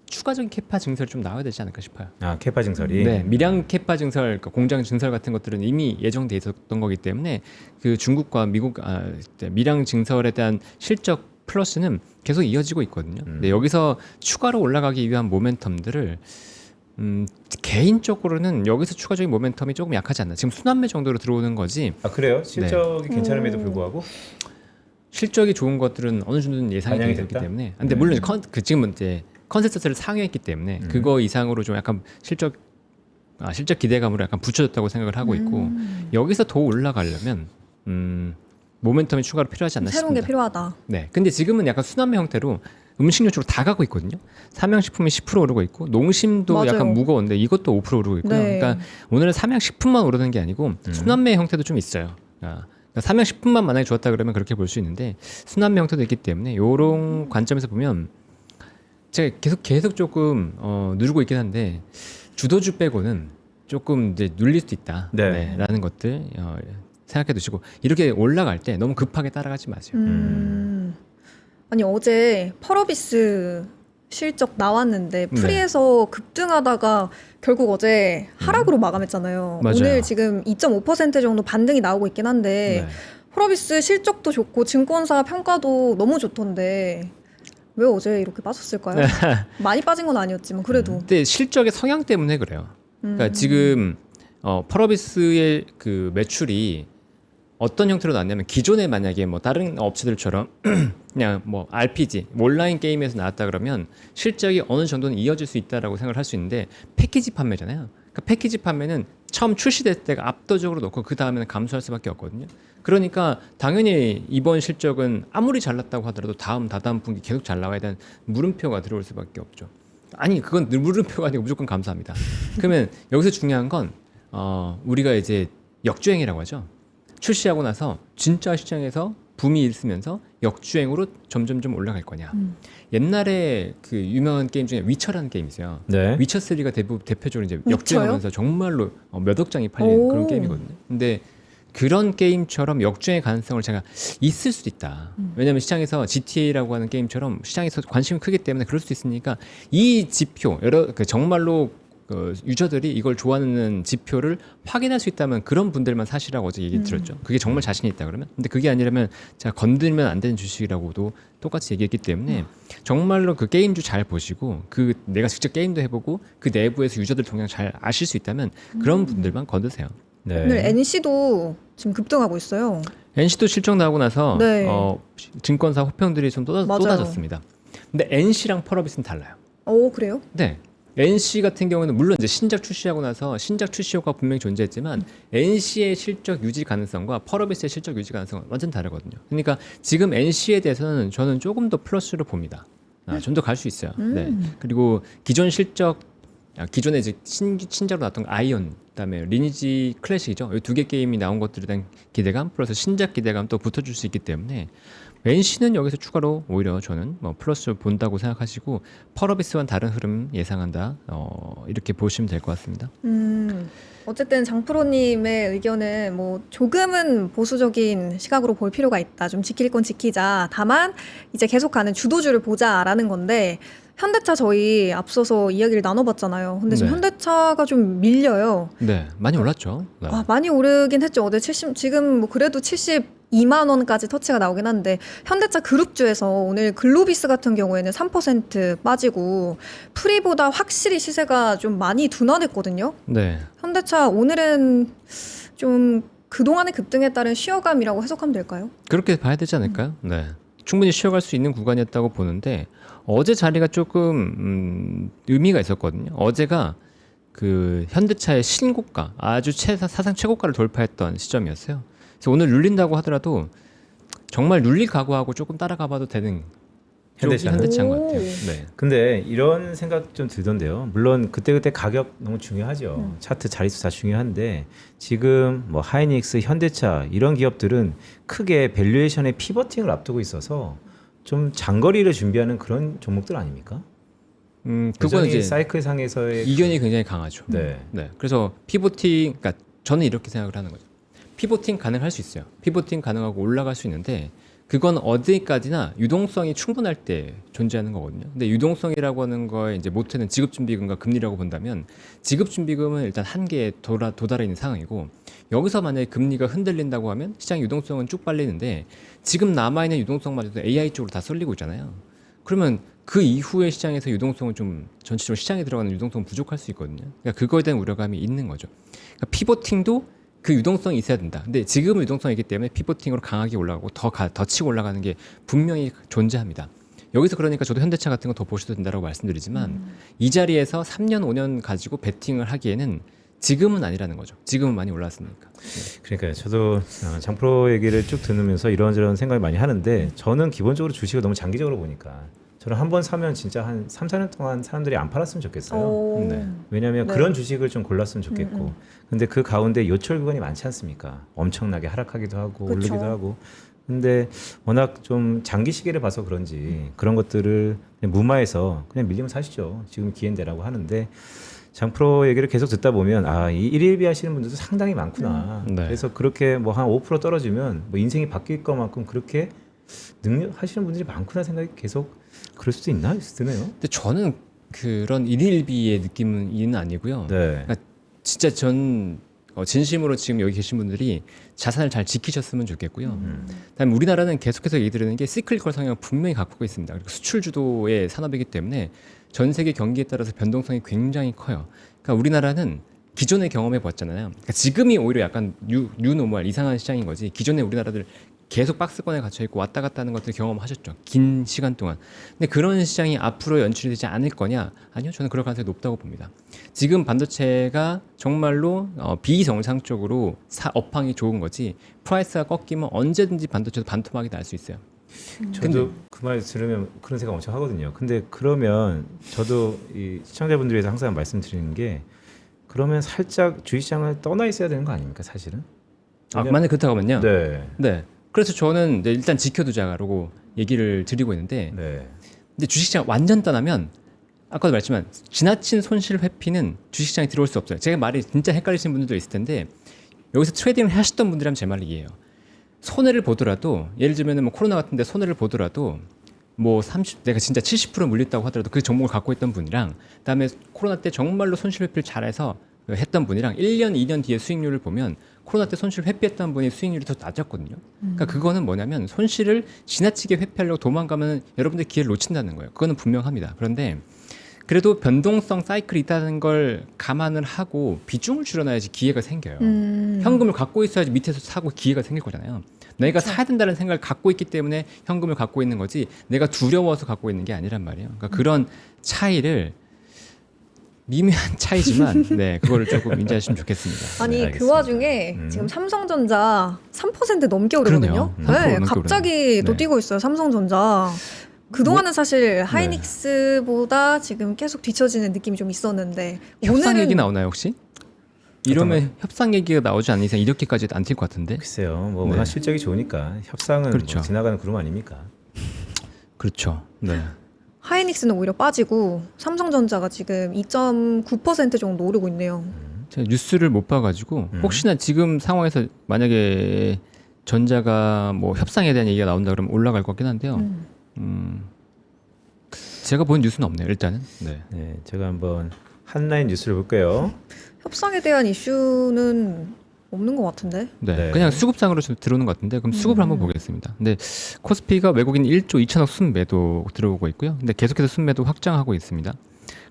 추가적인 캐파 증설이 좀 나와야 되지 않을까 싶어요.
아 캐파 증설이.
네, 밀양 캐파 증설, 그러니까 공장 증설 같은 것들은 이미 예정돼 있었던 거기 때문에 그 중국과 미국 밀양 증설에 대한 실적 플러스는 계속 이어지고 있거든요. 근데 여기서 추가로 올라가기 위한 모멘텀들을 개인적으로는 여기서 추가적인 모멘텀이 조금 약하지 않나. 지금 순환매 정도로 들어오는 거지.
아 그래요? 실적이 괜찮음에도 불구하고.
실적이 좋은 것들은 어느 정도는 예상이
반영이
되기
됐다?
때문에. 근데 물론 지금은 이제 컨센서스를 상회했기 때문에 그거 이상으로 좀 약간 실적 기대감으로 약간 붙여졌다고 생각을 하고 있고 여기서 더 올라가려면 모멘텀이 추가로 필요하지 않나
새로운 게
싶습니다.
필요하다.
네, 근데 지금은 약간 순환매 형태로 음식료 쪽으로 다 가고 있거든요. 삼양식품이 10% 오르고 있고 농심도
맞아요.
약간 무거운데 이것도 5% 오르고 있고요.
네.
그러니까 오늘은 삼양식품만 오르는 게 아니고 순환매 형태도 좀 있어요. 그러니까 삼양식품만 만약에 좋았다 그러면 그렇게 볼 수 있는데 순환매 형태도 있기 때문에 이런 관점에서 보면 제가 계속 조금 누르고 있긴 한데 주도주 빼고는 조금 이제 눌릴 수도 있다.
네.
라는 것들 생각해 두시고 이렇게 올라갈 때 너무 급하게 따라가지 마세요.
아니 어제 펄어비스 실적 나왔는데
네.
프리에서 급등하다가 결국 어제 하락으로 마감했잖아요.
맞아요.
오늘 지금 2.5% 정도 반등이 나오고 있긴 한데
네.
펄어비스 실적도 좋고 증권사 평가도 너무 좋던데 왜 어제 이렇게 빠졌을까요? 많이 빠진 건 아니었지만 그래도.
근데 실적의 성향 때문에 그래요. 그러니까 지금 펄어비스의 그 매출이 어떤 형태로 나왔냐면 기존에 만약에 뭐 다른 업체들처럼 그냥 뭐 RPG 온라인 게임에서 나왔다 그러면 실적이 어느 정도는 이어질 수 있다라고 생각을 할 수 있는데 패키지 판매잖아요. 그러니까 패키지 판매는 처음 출시됐을 때가 압도적으로 높고 그 다음에는 감소할 수밖에 없거든요. 그러니까 당연히 이번 실적은 아무리 잘났다고 하더라도 다다음 분기 계속 잘 나와야 되는 물음표가 들어올 수밖에 없죠. 아니 그건 물음표가 아니고 무조건 감사합니다. 그러면 여기서 중요한 건 우리가 이제 역주행이라고 하죠. 출시하고 나서 진짜 시장에서 붐이 있으면서 역주행으로 점점 올라갈 거냐. 옛날에 그 유명한 게임 중에 위쳐라는 게임이 있어요.
네.
위쳐 3가 대표적으로 이제
위쳐요?
역주행하면서 정말로 몇 억 장이 팔리는
오.
그런 게임이거든요. 근데 그런 게임처럼 역주행의 가능성을 제가 있을 수도 있다. 왜냐하면 시장에서 GTA라고 하는 게임처럼 시장에서 관심이 크기 때문에 그럴 수 있으니까 이 지표 정말로 유저들이 이걸 좋아하는 지표를 확인할 수 있다면 그런 분들만 사시라고 어제 얘기 드렸죠. 그게 정말 자신이 있다 그러면. 근데 그게 아니라면 제가 건들면 안 되는 주식이라고도 똑같이 얘기했기 때문에 정말로 그 게임주 잘 보시고 내가 직접 게임도 해보고 그 내부에서 유저들 동향 잘 아실 수 있다면 그런 분들만 건드세요.
네.
오늘 NC도 지금 급등하고 있어요.
NC도 실적 나오고 나서
네.
증권사 호평들이 좀
맞아요.
쏟아졌습니다. 근데 NC랑 펄어비스는 달라요.
오 그래요?
네. NC 같은 경우는 물론 이제 신작 출시하고 나서 신작 출시 효과 분명히 존재했지만 NC의 실적 유지 가능성과 펄어비스의 실적 유지 가능성은 완전 다르거든요. 그러니까 지금 NC에 대해서는 저는 조금 더 플러스로 봅니다. 좀 더 갈 수 있어요. 네. 그리고 기존 실적 기존에 이제 신작으로 나왔던 아이언 그다음에 리니지 클래식이죠. 이 두 개 게임이 나온 것들에 대한 기대감 플러스 신작 기대감 또 붙어줄 수 있기 때문에 NC는 여기서 추가로 오히려 저는 플러스 본다고 생각하시고 펄어비스와는 다른 흐름 예상한다. 이렇게 보시면 될 것 같습니다.
어쨌든 장프로님의 의견은 뭐 조금은 보수적인 시각으로 볼 필요가 있다. 좀 지킬 건 지키자. 다만 이제 계속 가는 주도주를 보자라는 건데 현대차 저희 앞서서 이야기를 나눠봤잖아요. 근데 지금
네.
현대차가 좀 밀려요.
네, 많이 올랐죠. 네.
많이 오르긴 했죠. 어제 70, 지금 뭐 그래도 72만 원까지 터치가 나오긴 한데 현대차 그룹주에서 오늘 글로비스 같은 경우에는 3% 빠지고 프리보다 확실히 시세가 좀 많이 둔화됐거든요.
네.
현대차 오늘은 좀 그동안의 급등에 따른 쉬어감이라고 해석하면 될까요?
그렇게 봐야 되지 않을까요? 네. 충분히 쉬어갈 수 있는 구간이었다고 보는데 어제 자리가 조금 의미가 있었거든요. 어제가 그 현대차의 신고가 아주 사상 최고가를 돌파했던 시점이었어요. 그래서 오늘 눌린다고 하더라도 정말 눌릴 각오하고 조금 따라가봐도 되는 쪽이
현대차는?
현대차인 것
오.
같아요. 네.
근데 이런 생각 좀 들던데요. 물론 그때그때 가격 너무 중요하죠. 차트 자릿수 다 중요한데 지금 뭐 하이닉스, 현대차 이런 기업들은 크게 밸류에이션의 피버팅을 앞두고 있어서 좀 장거리를 준비하는 그런 종목들 아닙니까?
그건
여전히
이제
사이클 상에서의
이견이 굉장히 강하죠.
네.
네. 그래서 피보팅, 그러니까 저는 이렇게 생각을 하는 거죠. 피보팅 가능할 수 있어요. 피보팅 가능하고 올라갈 수 있는데 그건 어디까지나 유동성이 충분할 때 존재하는 거거든요. 근데 유동성이라고 하는 거에 이제 모태는 지급준비금과 금리라고 본다면 지급준비금은 일단 한계에 도달해 있는 상황이고 여기서 만약에 금리가 흔들린다고 하면 시장 유동성은 쭉 빨리는데 지금 남아있는 유동성마저도 AI 쪽으로 다 쏠리고 있잖아요. 그러면 그 이후에 시장에서 유동성은 좀 전체적으로 시장에 들어가는 유동성은 부족할 수 있거든요. 그러니까 그거에 대한 우려감이 있는 거죠. 그러니까 피보팅도 그 유동성이 있어야 된다. 근데 지금은 유동성이 있기 때문에 피보팅으로 강하게 올라가고 더 치고 올라가는 게 분명히 존재합니다. 여기서 그러니까 저도 현대차 같은 거 더 보셔도 된다고 말씀드리지만 이 자리에서 3년, 5년 가지고 베팅을 하기에는 지금은 아니라는 거죠. 지금은 많이 올랐으니까.
그러니까요. 저도 장프로 얘기를 쭉 들으면서 이런저런 생각을 많이 하는데 저는 기본적으로 주식을 너무 장기적으로 보니까 저는 한 번 사면 진짜 한 3, 4년 동안 사람들이 안 팔았으면 좋겠어요.
오.
네.
왜냐하면
네.
그런 주식을 좀 골랐으면 좋겠고 근데 그 가운데 요철 구간이 많지 않습니까? 엄청나게 하락하기도 하고
그쵸.
오르기도 하고 근데 워낙 좀 장기 시계를 봐서 그런지 그런 것들을 그냥 무마해서 그냥 밀리면 사시죠. 지금 기회인데라고 하는데 장프로 얘기를 계속 듣다 보면 이 일일비 하시는 분들도 상당히 많구나.
네.
그래서 그렇게 뭐 한 5% 떨어지면 뭐 인생이 바뀔 것만큼 그렇게 능력 하시는 분들이 많구나 생각이 계속 그럴 수도 있나 드네요.
근데 저는 그런 일일비의 느낌은 아니고요.
네.
진짜 전 진심으로 지금 여기 계신 분들이 자산을 잘 지키셨으면 좋겠고요. 다음에 우리나라는 계속해서 얘기 드리는 게 시클리컬 성향을 분명히 갖고 있습니다. 그리고 수출 주도의 산업이기 때문에 전 세계 경기에 따라서 변동성이 굉장히 커요. 그러니까 우리나라는 기존에 경험해 봤잖아요. 그러니까 지금이 오히려 약간 뉴노멀 이상한 시장인 거지. 기존에 우리나라들 계속 박스권에 갇혀 있고 왔다 갔다 하는 것들 경험하셨죠. 긴 시간 동안. 근데 그런 시장이 앞으로 연출이 되지 않을 거냐? 아니요. 저는 그럴 가능성이 높다고 봅니다. 지금 반도체가 정말로 비정상적으로 업황이 좋은 거지 프라이스가 꺾이면 언제든지 반도체도 반토막이 날 수 있어요.
저도 그 말 들으면 그런 생각 엄청 하거든요. 근데 그러면 저도 이 시청자분들 위해서 항상 말씀드리는 게 그러면 살짝 주식시장을 떠나 있어야 되는 거 아닙니까 사실은?
만약 그렇다고 하면요.
네.
네. 그래서 저는 이제 일단 지켜두자라고 얘기를 드리고 있는데
네.
근데 주식시장 완전 떠나면 아까도 말했지만 지나친 손실 회피는 주식시장에 들어올 수 없어요. 제가 말이 진짜 헷갈리시는 분들도 있을 텐데 여기서 트레이딩을 하셨던 분들이라면 제 말을 이해해요. 손해를 보더라도 예를 들면 뭐 코로나 같은데 손해를 보더라도 뭐 내가 진짜 70% 물렸다고 하더라도 그 종목을 갖고 있던 분이랑 그다음에 코로나 때 정말로 손실 회피를 잘해서 했던 분이랑 1년, 2년 뒤에 수익률을 보면 코로나 때 손실 회피했던 분이 수익률이 더 낮았거든요. 그러니까 그거는 뭐냐면 손실을 지나치게 회피하려고 도망가면 여러분들 기회를 놓친다는 거예요. 그거는 분명합니다. 그런데 그래도 변동성 사이클이 있다는 걸 감안을 하고 비중을 줄여놔야지 기회가 생겨요. 현금을 갖고 있어야지 밑에서 사고 기회가 생길 거잖아요. 내가 사야 된다는 생각을 갖고 있기 때문에 현금을 갖고 있는 거지 내가 두려워서 갖고 있는 게 아니란 말이에요. 그러니까 그런 차이를 미묘한 차이지만 네 그거를 조금 인지하시면 좋겠습니다.
아니
네,
그
알겠습니다.
와중에 지금 삼성전자 3% 넘게 오르거든요.
그러네요. 3%
네,
넘게
갑자기
오르네요.
또
네.
뛰고 있어요. 삼성전자. 그동안은 사실 하이닉스보다 지금 계속 뒤처지는 느낌이 좀 있었는데
협상
오늘은
얘기 나오나요 혹시? 이러면 협상 얘기가 나오지 않는 이상 이렇게까지 안 튈 것 같은데?
글쎄요. 뭐
네.
워낙 실적이 좋으니까 협상은
그렇죠.
뭐 지나가는 구름 아닙니까?
그렇죠. 네.
하이닉스는 오히려 빠지고 삼성전자가 지금 2.9% 정도 오르고 있네요.
제가 뉴스를 못 봐가지고 혹시나 지금 상황에서 만약에 전자가 뭐 협상에 대한 얘기가 나온다 그러면 올라갈 것 같긴 한데요. 제가 본 뉴스는 없네요. 일단은. 네.
네, 제가 한번 한라인 뉴스를 볼게요.
협상에 대한 이슈는 없는 것 같은데.
네.
네.
그냥 수급상으로 좀 들어오는 것 같은데 그럼 수급을 한번 보겠습니다. 근데 코스피가 외국인 1조 2천억 순매도 들어오고 있고요. 근데 계속해서 순매도 확장하고 있습니다.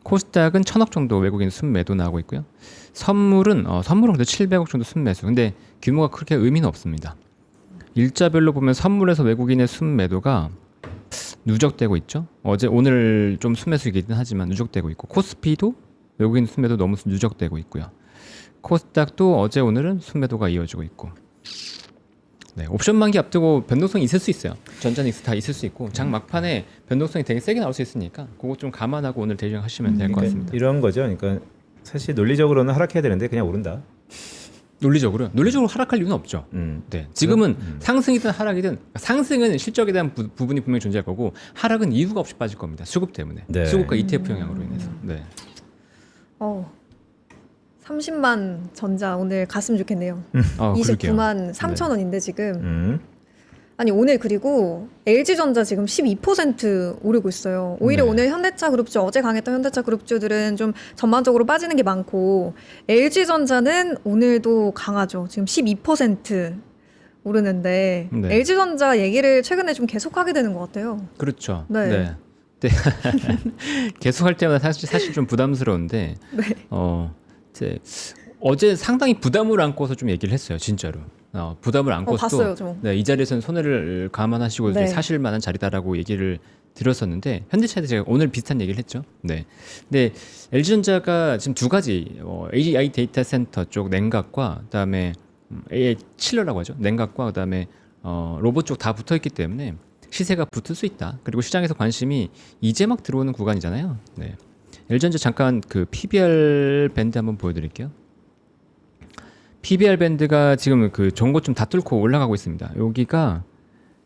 코스닥은 1,000억 정도 외국인 순매도 나오고 있고요. 선물은 그래도 700억 정도 순매수. 근데 규모가 그렇게 의미는 없습니다. 일자별로 보면 선물에서 외국인의 순매도가 누적되고 있죠. 오늘 좀 순매수이긴 하지만 누적되고 있고 코스피도 외국인 순매도 너무 누적되고 있고요. 코스닥도 어제 오늘은 순매도가 이어지고 있고. 네, 옵션 만기 앞두고 변동성이 있을 수 있어요. 전자닉스 다 있을 수 있고 장 막판에 변동성이 되게 세게 나올 수 있으니까 그거 좀 감안하고 오늘 대응하시면 될 것 같습니다.
이런 거죠. 그러니까 사실 논리적으로는 하락해야 되는데 그냥 오른다.
논리적으로 하락할 이유는 없죠. 네, 지금은 상승이든 하락이든 상승은 실적에 대한 부분이 분명히 존재할 거고 하락은 이유가 없이 빠질 겁니다. 수급 때문에.
네.
수급과 ETF 영향으로 인해서. 네.
30만 전자 오늘 갔으면 좋겠네요.
그러게요.
29만 3천 원인데 지금.
음.
아니 오늘 그리고 LG전자 지금 12% 오르고 있어요. 오히려
네.
오늘 현대차 그룹주 어제 강했던 현대차 그룹주들은 좀 전반적으로 빠지는 게 많고 LG전자는 오늘도 강하죠. 지금 12% 오르는데
네.
LG전자 얘기를 최근에 좀 계속하게 되는 것 같아요.
그렇죠.
네.
네. 계속 할 때마다 사실 좀 부담스러운데
네.
이제 어제 상당히 부담을 안고서 좀 얘기를 했어요. 진짜로. 부담을 안고서
봤어요, 저.
네, 이 자리에서는 손해를 감안하시고
네.
이제 사실 만한 자리다라고 얘기를 들었었는데 현대차에 제가 오늘 비슷한 얘기를 했죠. 네. 근데 LG전자가 지금 두 가지 AI 데이터 센터 쪽 냉각과 그다음에 AI 칠러라고 하죠. 냉각과 그다음에 로봇 쪽 다 붙어 있기 때문에 시세가 붙을 수 있다. 그리고 시장에서 관심이 이제 막 들어오는 구간이잖아요. 네. LG전자 잠깐 그 PBR 밴드 한번 보여드릴게요. PBR 밴드가 지금 그 전고점 다 뚫고 올라가고 있습니다. 여기가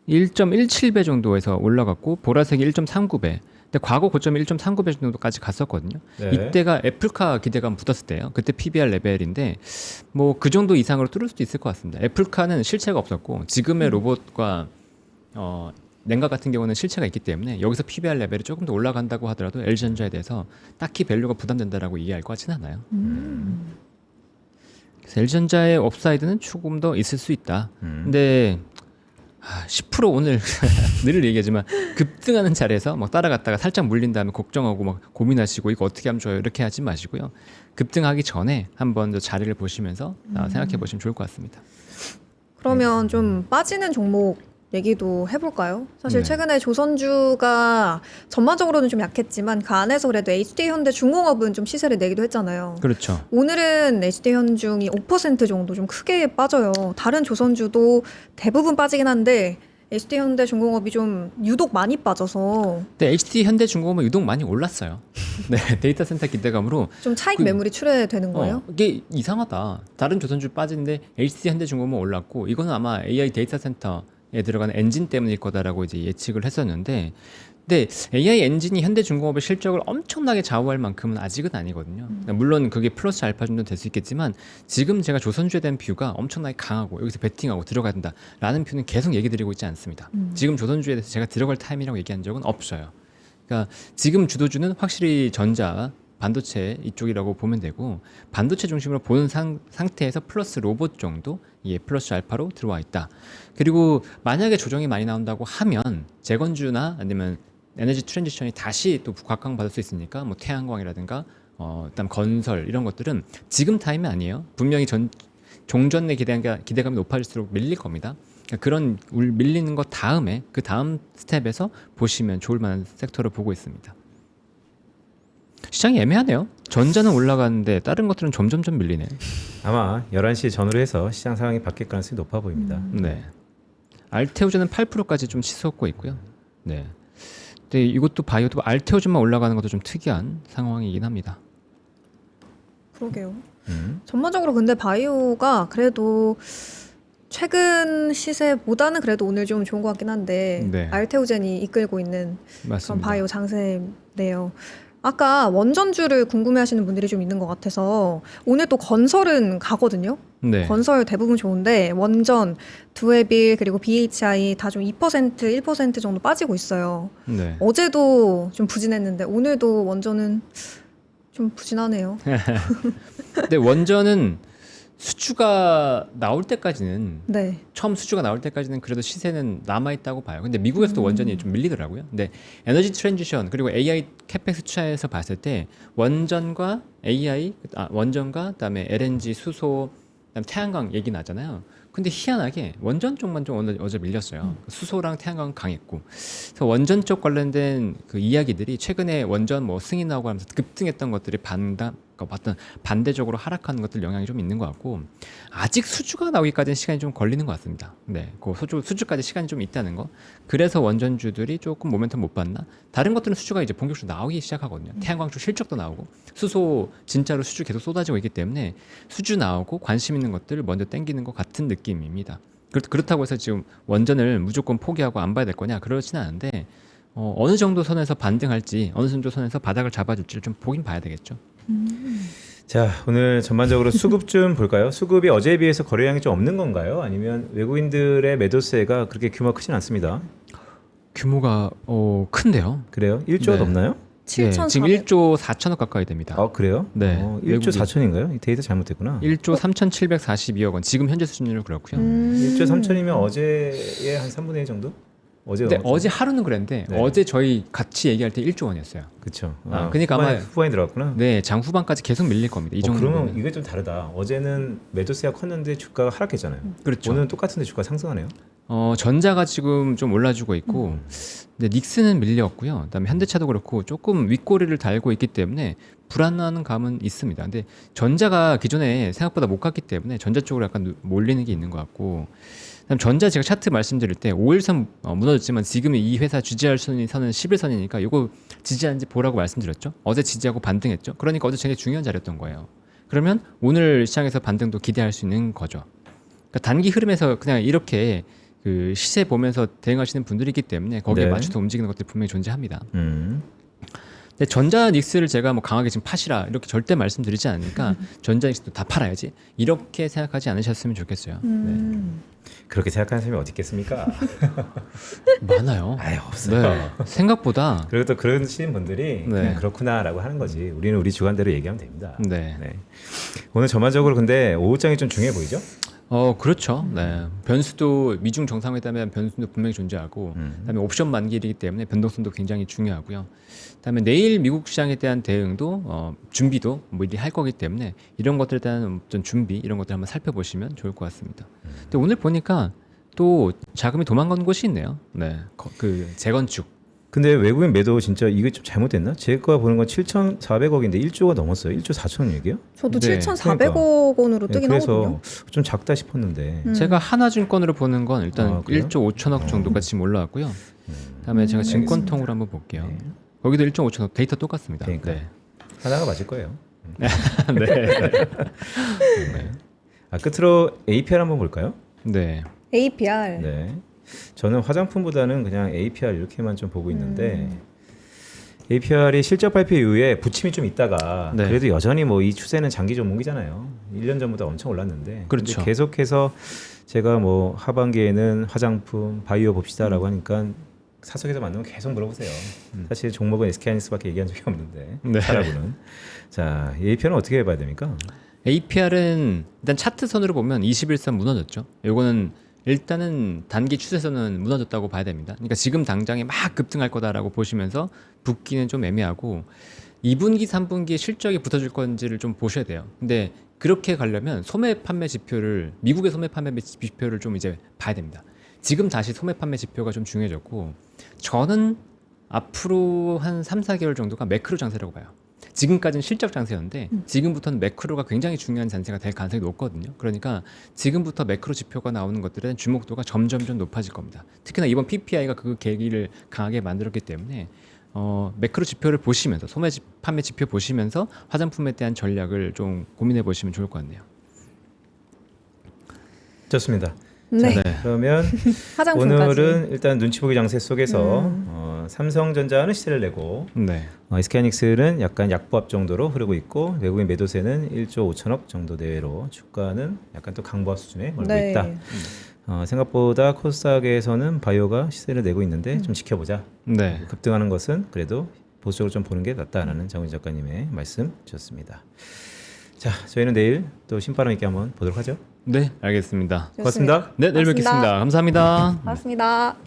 1.17배 정도에서 올라갔고 보라색이 1.39배. 근데 과거 고점이 1.39배 정도까지 갔었거든요.
네.
이때가 애플카 기대감 붙었을 때요. 그때 PBR 레벨인데 뭐 그 정도 이상으로 뚫을 수도 있을 것 같습니다. 애플카는 실체가 없었고 지금의 로봇과 냉각 같은 경우는 실체가 있기 때문에 여기서 PBR 레벨이 조금 더 올라간다고 하더라도 LG전자에 대해서 딱히 밸류가 부담된다라고 이해할 것 같지는 않아요. 그래서 LG전자의 업사이드는 조금 더 있을 수 있다. 근데 10% 오늘 늘 얘기하지만 급등하는 자리에서 막 따라갔다가 살짝 물린 다음에 걱정하고 막 고민하시고 이거 어떻게 하면 좋아요 이렇게 하지 마시고요. 급등하기 전에 한번 더 자리를 보시면서 생각해 보시면 좋을 것 같습니다.
그러면 좀 빠지는 종목 얘기도 해볼까요? 사실
네.
최근에 조선주가 전반적으로는 좀 약했지만 그 안에서 그래도 HD현대중공업은 좀 시세를 내기도 했잖아요.
그렇죠.
오늘은 HD현중이 5% 정도 좀 크게 빠져요. 다른 조선주도 대부분 빠지긴 한데 HD현대중공업이 좀 유독 많이 빠져서
근데 HD 현대중공업은 유독 많이 올랐어요. 네, 데이터 센터 기대감으로
좀 차익 매물이 출회되는 거예요?
이게 이상하다. 다른 조선주 빠지는데 HD 현대중공업은 올랐고 이거는 아마 AI 데이터 센터에 들어가는 엔진 때문일 거다라고 이제 예측을 했었는데, 근데 AI 엔진이 현대중공업의 실적을 엄청나게 좌우할 만큼은 아직은 아니거든요. 물론 그게 플러스 알파 정도 될 수 있겠지만 지금 제가 조선주에 대한 뷰가 엄청나게 강하고 여기서 베팅하고 들어가야 된다라는 뷰는 계속 얘기 드리고 있지 않습니다. 지금 조선주에 대해서 제가 들어갈 타임이라고 얘기한 적은 없어요. 그러니까 지금 주도주는 확실히 전자, 반도체 이쪽이라고 보면 되고 반도체 중심으로 보는 상태에서 플러스 로봇 정도 예, 플러스 알파로 들어와 있다. 그리고 만약에 조정이 많이 나온다고 하면 재건주나 아니면 에너지 트랜지션이 다시 또 각광받을 수 있으니까 뭐 태양광이라든가 그다음 건설 이런 것들은 지금 타임이 아니에요. 분명히 종전 내 기대감이 높아질수록 밀릴 겁니다. 그러니까 그런 밀리는 것 다음에 그 다음 스텝에서 보시면 좋을 만한 섹터를 보고 있습니다. 시장이 애매하네요. 전자는 올라가는데 다른 것들은 점점점 밀리네.
아마 11시 전후로 해서 시장 상황이 바뀔 가능성이 높아 보입니다.
네. 알테오즈는 8%까지 좀 치솟고 있고요. 네. 근데 이것도 바이오도 알테오즈만 올라가는 것도 좀 특이한 상황이긴 합니다.
그러게요. 전반적으로 근데 바이오가 그래도 최근 시세보다는 그래도 오늘 좀 좋은 것 같긴 한데
네.
알테오젠이 이끌고 있는 그런
맞습니다.
바이오 장세네요. 아까 원전주를 궁금해하시는 분들이 좀 있는 것 같아서 오늘 또 건설은 가거든요.
네.
건설 대부분 좋은데 원전, 두에빌 그리고 BHI 다 좀 2%, 1% 정도 빠지고 있어요.
네.
어제도 좀 부진했는데 오늘도 원전은 좀 부진하네요.
근데 원전은 수주가 나올 때까지는
네.
처음 수주가 나올 때까지는 그래도 시세는 남아 있다고 봐요. 근데 미국에서도 원전이 좀 밀리더라고요. 근데 에너지 트랜지션 그리고 AI 캐펙스 투자에서 봤을 때 원전과 AI, 원전과 그다음에 LNG, 수소, 그다음 태양광 얘기 나잖아요. 근데 희한하게 원전 쪽만 좀 어제 밀렸어요. 수소랑 태양광 강했고, 그래서 원전 쪽 관련된 그 이야기들이 최근에 원전 뭐 승인 나오고 하면서 급등했던 것들이 반대적으로 하락하는 것들 영향이 좀 있는 것 같고, 아직 수주가 나오기까지는 시간이 좀 걸리는 것 같습니다. 네, 그 수주까지 시간이 좀 있다는 거. 그래서 원전주들이 조금 모멘텀 못 봤나? 다른 것들은 수주가 이제 본격적으로 나오기 시작하거든요. 태양광 쪽 실적도 나오고, 수소 진짜로 수주 계속 쏟아지고 있기 때문에 수주 나오고 관심 있는 것들을 먼저 땡기는 것 같은 느낌입니다. 그렇다고 해서 지금 원전을 무조건 포기하고 안 봐야 될 거냐? 그렇지는 않은데 어느 정도 선에서 반등할지, 어느 정도 선에서 바닥을 잡아줄지를 좀 보긴 봐야 되겠죠.
자, 오늘 전반적으로 수급 좀 볼까요? 수급이 어제에 비해서 거래량이 좀 없는 건가요? 아니면 외국인들의 매도세가 그렇게 규모가 크진 않습니다.
규모가 큰데요.
그래요? 1조가
네.
넘나요?
네, 지금
7,400.
1조 4천억 가까이 됩니다.
아, 그래요?
네.
1조
외국인.
4천인가요? 이 데이터 잘못됐구나.
1조 3,742억 원. 지금 현재 수준으로 그렇고요.
1조 3천이면 어제의 한 3분의 1 정도? 어제
근데
넘었죠?
어제 하루는 그랬는데
네.
어제 저희 같이 얘기할 때 1조 원이었어요.
그렇죠.
그러니까 아마
후반에 들어갔구나.
네, 장 후반까지 계속 밀릴 겁니다. 이 정도.
그러면 이게 좀 다르다. 어제는 매도세가 컸는데 주가가 하락했잖아요.
그렇죠.
오늘은 똑같은데 주가 상승하네요.
전자가 지금 좀 올라주고 있고, 근데 닉스는 밀렸고요. 그다음에 현대차도 그렇고 조금 윗꼬리를 달고 있기 때문에 불안한 감은 있습니다. 근데 전자가 기존에 생각보다 못 갔기 때문에 전자 쪽으로 약간 몰리는 게 있는 것 같고, 그다음 전자 제가 차트 말씀드릴 때 5일선 무너졌지만 지금 이 회사 지지할 선은 11선이니까 이거 지지하는지 보라고 말씀드렸죠. 어제 지지하고 반등했죠. 그러니까 어제 되게 중요한 자리였던 거예요. 그러면 오늘 시장에서 반등도 기대할 수 있는 거죠. 그러니까 단기 흐름에서 그냥 이렇게 그 시세 보면서 대응하시는 분들이기 때문에 거기에
네.
맞춰서 움직이는 것들이 분명히 존재합니다.
음.
근데 전자 닉스를 제가 뭐 강하게 지금 파시라 이렇게 절대 말씀드리지 않으니까 전자 닉스도 다 팔아야지 이렇게 생각하지 않으셨으면 좋겠어요.
그렇게 생각하는 사람이 어디 있겠습니까?
네. 많아요.
아예 없어요.
네. 생각보다
그리고 또 그러시는 분들이
네.
그냥 그렇구나라고 하는 거지. 우리는 우리 주관대로 얘기하면 됩니다.
네.
네. 오늘 전반적으로 근데 오후장이 좀 중요해 보이죠?
그렇죠. 네. 변수도 미중 정상회담에 변수도 분명히 존재하고, 그다음에 옵션 만기이기 때문에 변동성도 굉장히 중요하고요. 그다음에 내일 미국 시장에 대한 대응도 준비도 미리 할 거기 때문에 이런 것들에 대한 어떤 준비 이런 것들 한번 살펴보시면 좋을 것 같습니다. 근데 오늘 보니까 또 자금이 도망간 곳이 있네요. 네. 그 재건축.
근데 외국인 매도 진짜 이게 좀 잘못됐나? 제가 보는 건 7,400억인데 1조가 넘었어요. 1조 4천 얘기요?
저도
네,
7,400억 원으로 뜨긴
그래서
하거든요.
좀 작다 싶었는데.
제가 하나증권으로 보는 건 일단
그래요?
1조 5천억 정도가 지금 올라왔고요. 그다음에 제가 증권통으로 한번 볼게요.
네.
거기도 1조 5천억 데이터 똑같습니다.
그러니까요.
네.
하나가 맞을 거예요.
네.
끝으로 APR 한번 볼까요?
네.
APR.
네. 저는 화장품보다는 그냥 APR 이렇게만 좀 보고 있는데 APR이 실적 발표 이후에 부침이 좀 있다가
네.
그래도 여전히 뭐 이 추세는 장기 종목이잖아요. 1년 전보다 엄청 올랐는데
그렇죠.
근데 계속해서 제가 뭐 하반기에는 화장품, 바이오 봅시다라고 하니까 사석에서 만나면 계속 물어보세요. 사실 종목은 SK하이닉스밖에 얘기한 적이 없는데
네.
차라고는. 자, APR은 어떻게 해봐야 됩니까?
APR은 일단 차트선으로 보면 21선 무너졌죠. 요거는 일단은 단기 추세선은 무너졌다고 봐야 됩니다. 그러니까 지금 당장에 막 급등할 거다라고 보시면서 붙기는 좀 애매하고 2분기, 3분기에 실적이 붙어줄 건지를 좀 보셔야 돼요. 근데 그렇게 가려면 소매 판매 지표를 미국의 소매 판매 지표를 좀 이제 봐야 됩니다. 지금 다시 소매 판매 지표가 좀 중요해졌고 저는 앞으로 한 3, 4개월 정도가 매크로 장세라고 봐요. 지금까지는 실적 장세였는데 지금부터는 매크로가 굉장히 중요한 장세가 될 가능성이 높거든요. 그러니까 지금부터 매크로 지표가 나오는 것들은 주목도가 점점점 높아질 겁니다. 특히나 이번 PPI가 그 계기를 강하게 만들었기 때문에 매크로 지표를 보시면서 소매 판매 지표 보시면서 화장품에 대한 전략을 좀 고민해 보시면 좋을 것 같네요.
좋습니다.
네.
네.
그러면
화장품까지.
오늘은 일단 눈치 보기 장세 속에서 삼성전자는 시세를 내고
네.
SK하이닉스는 약간 약보합 정도로 흐르고 있고 외국인 매도세는 1조 5천억 정도 내외로 주가는 약간 또 강보합 수준에 몰고
네.
있다. 생각보다 코스닥에서는 바이오가 시세를 내고 있는데 좀 지켜보자.
네.
급등하는 것은 그래도 보수적으로 좀 보는 게 낫다라는 정은지 작가님의 말씀 주셨습니다. 자, 저희는 내일 또 신바람 있게 한번 보도록 하죠.
네, 알겠습니다.
고맙습니다.
네, 내일
고맙습니다.
뵙겠습니다. 감사합니다.
맞습니다.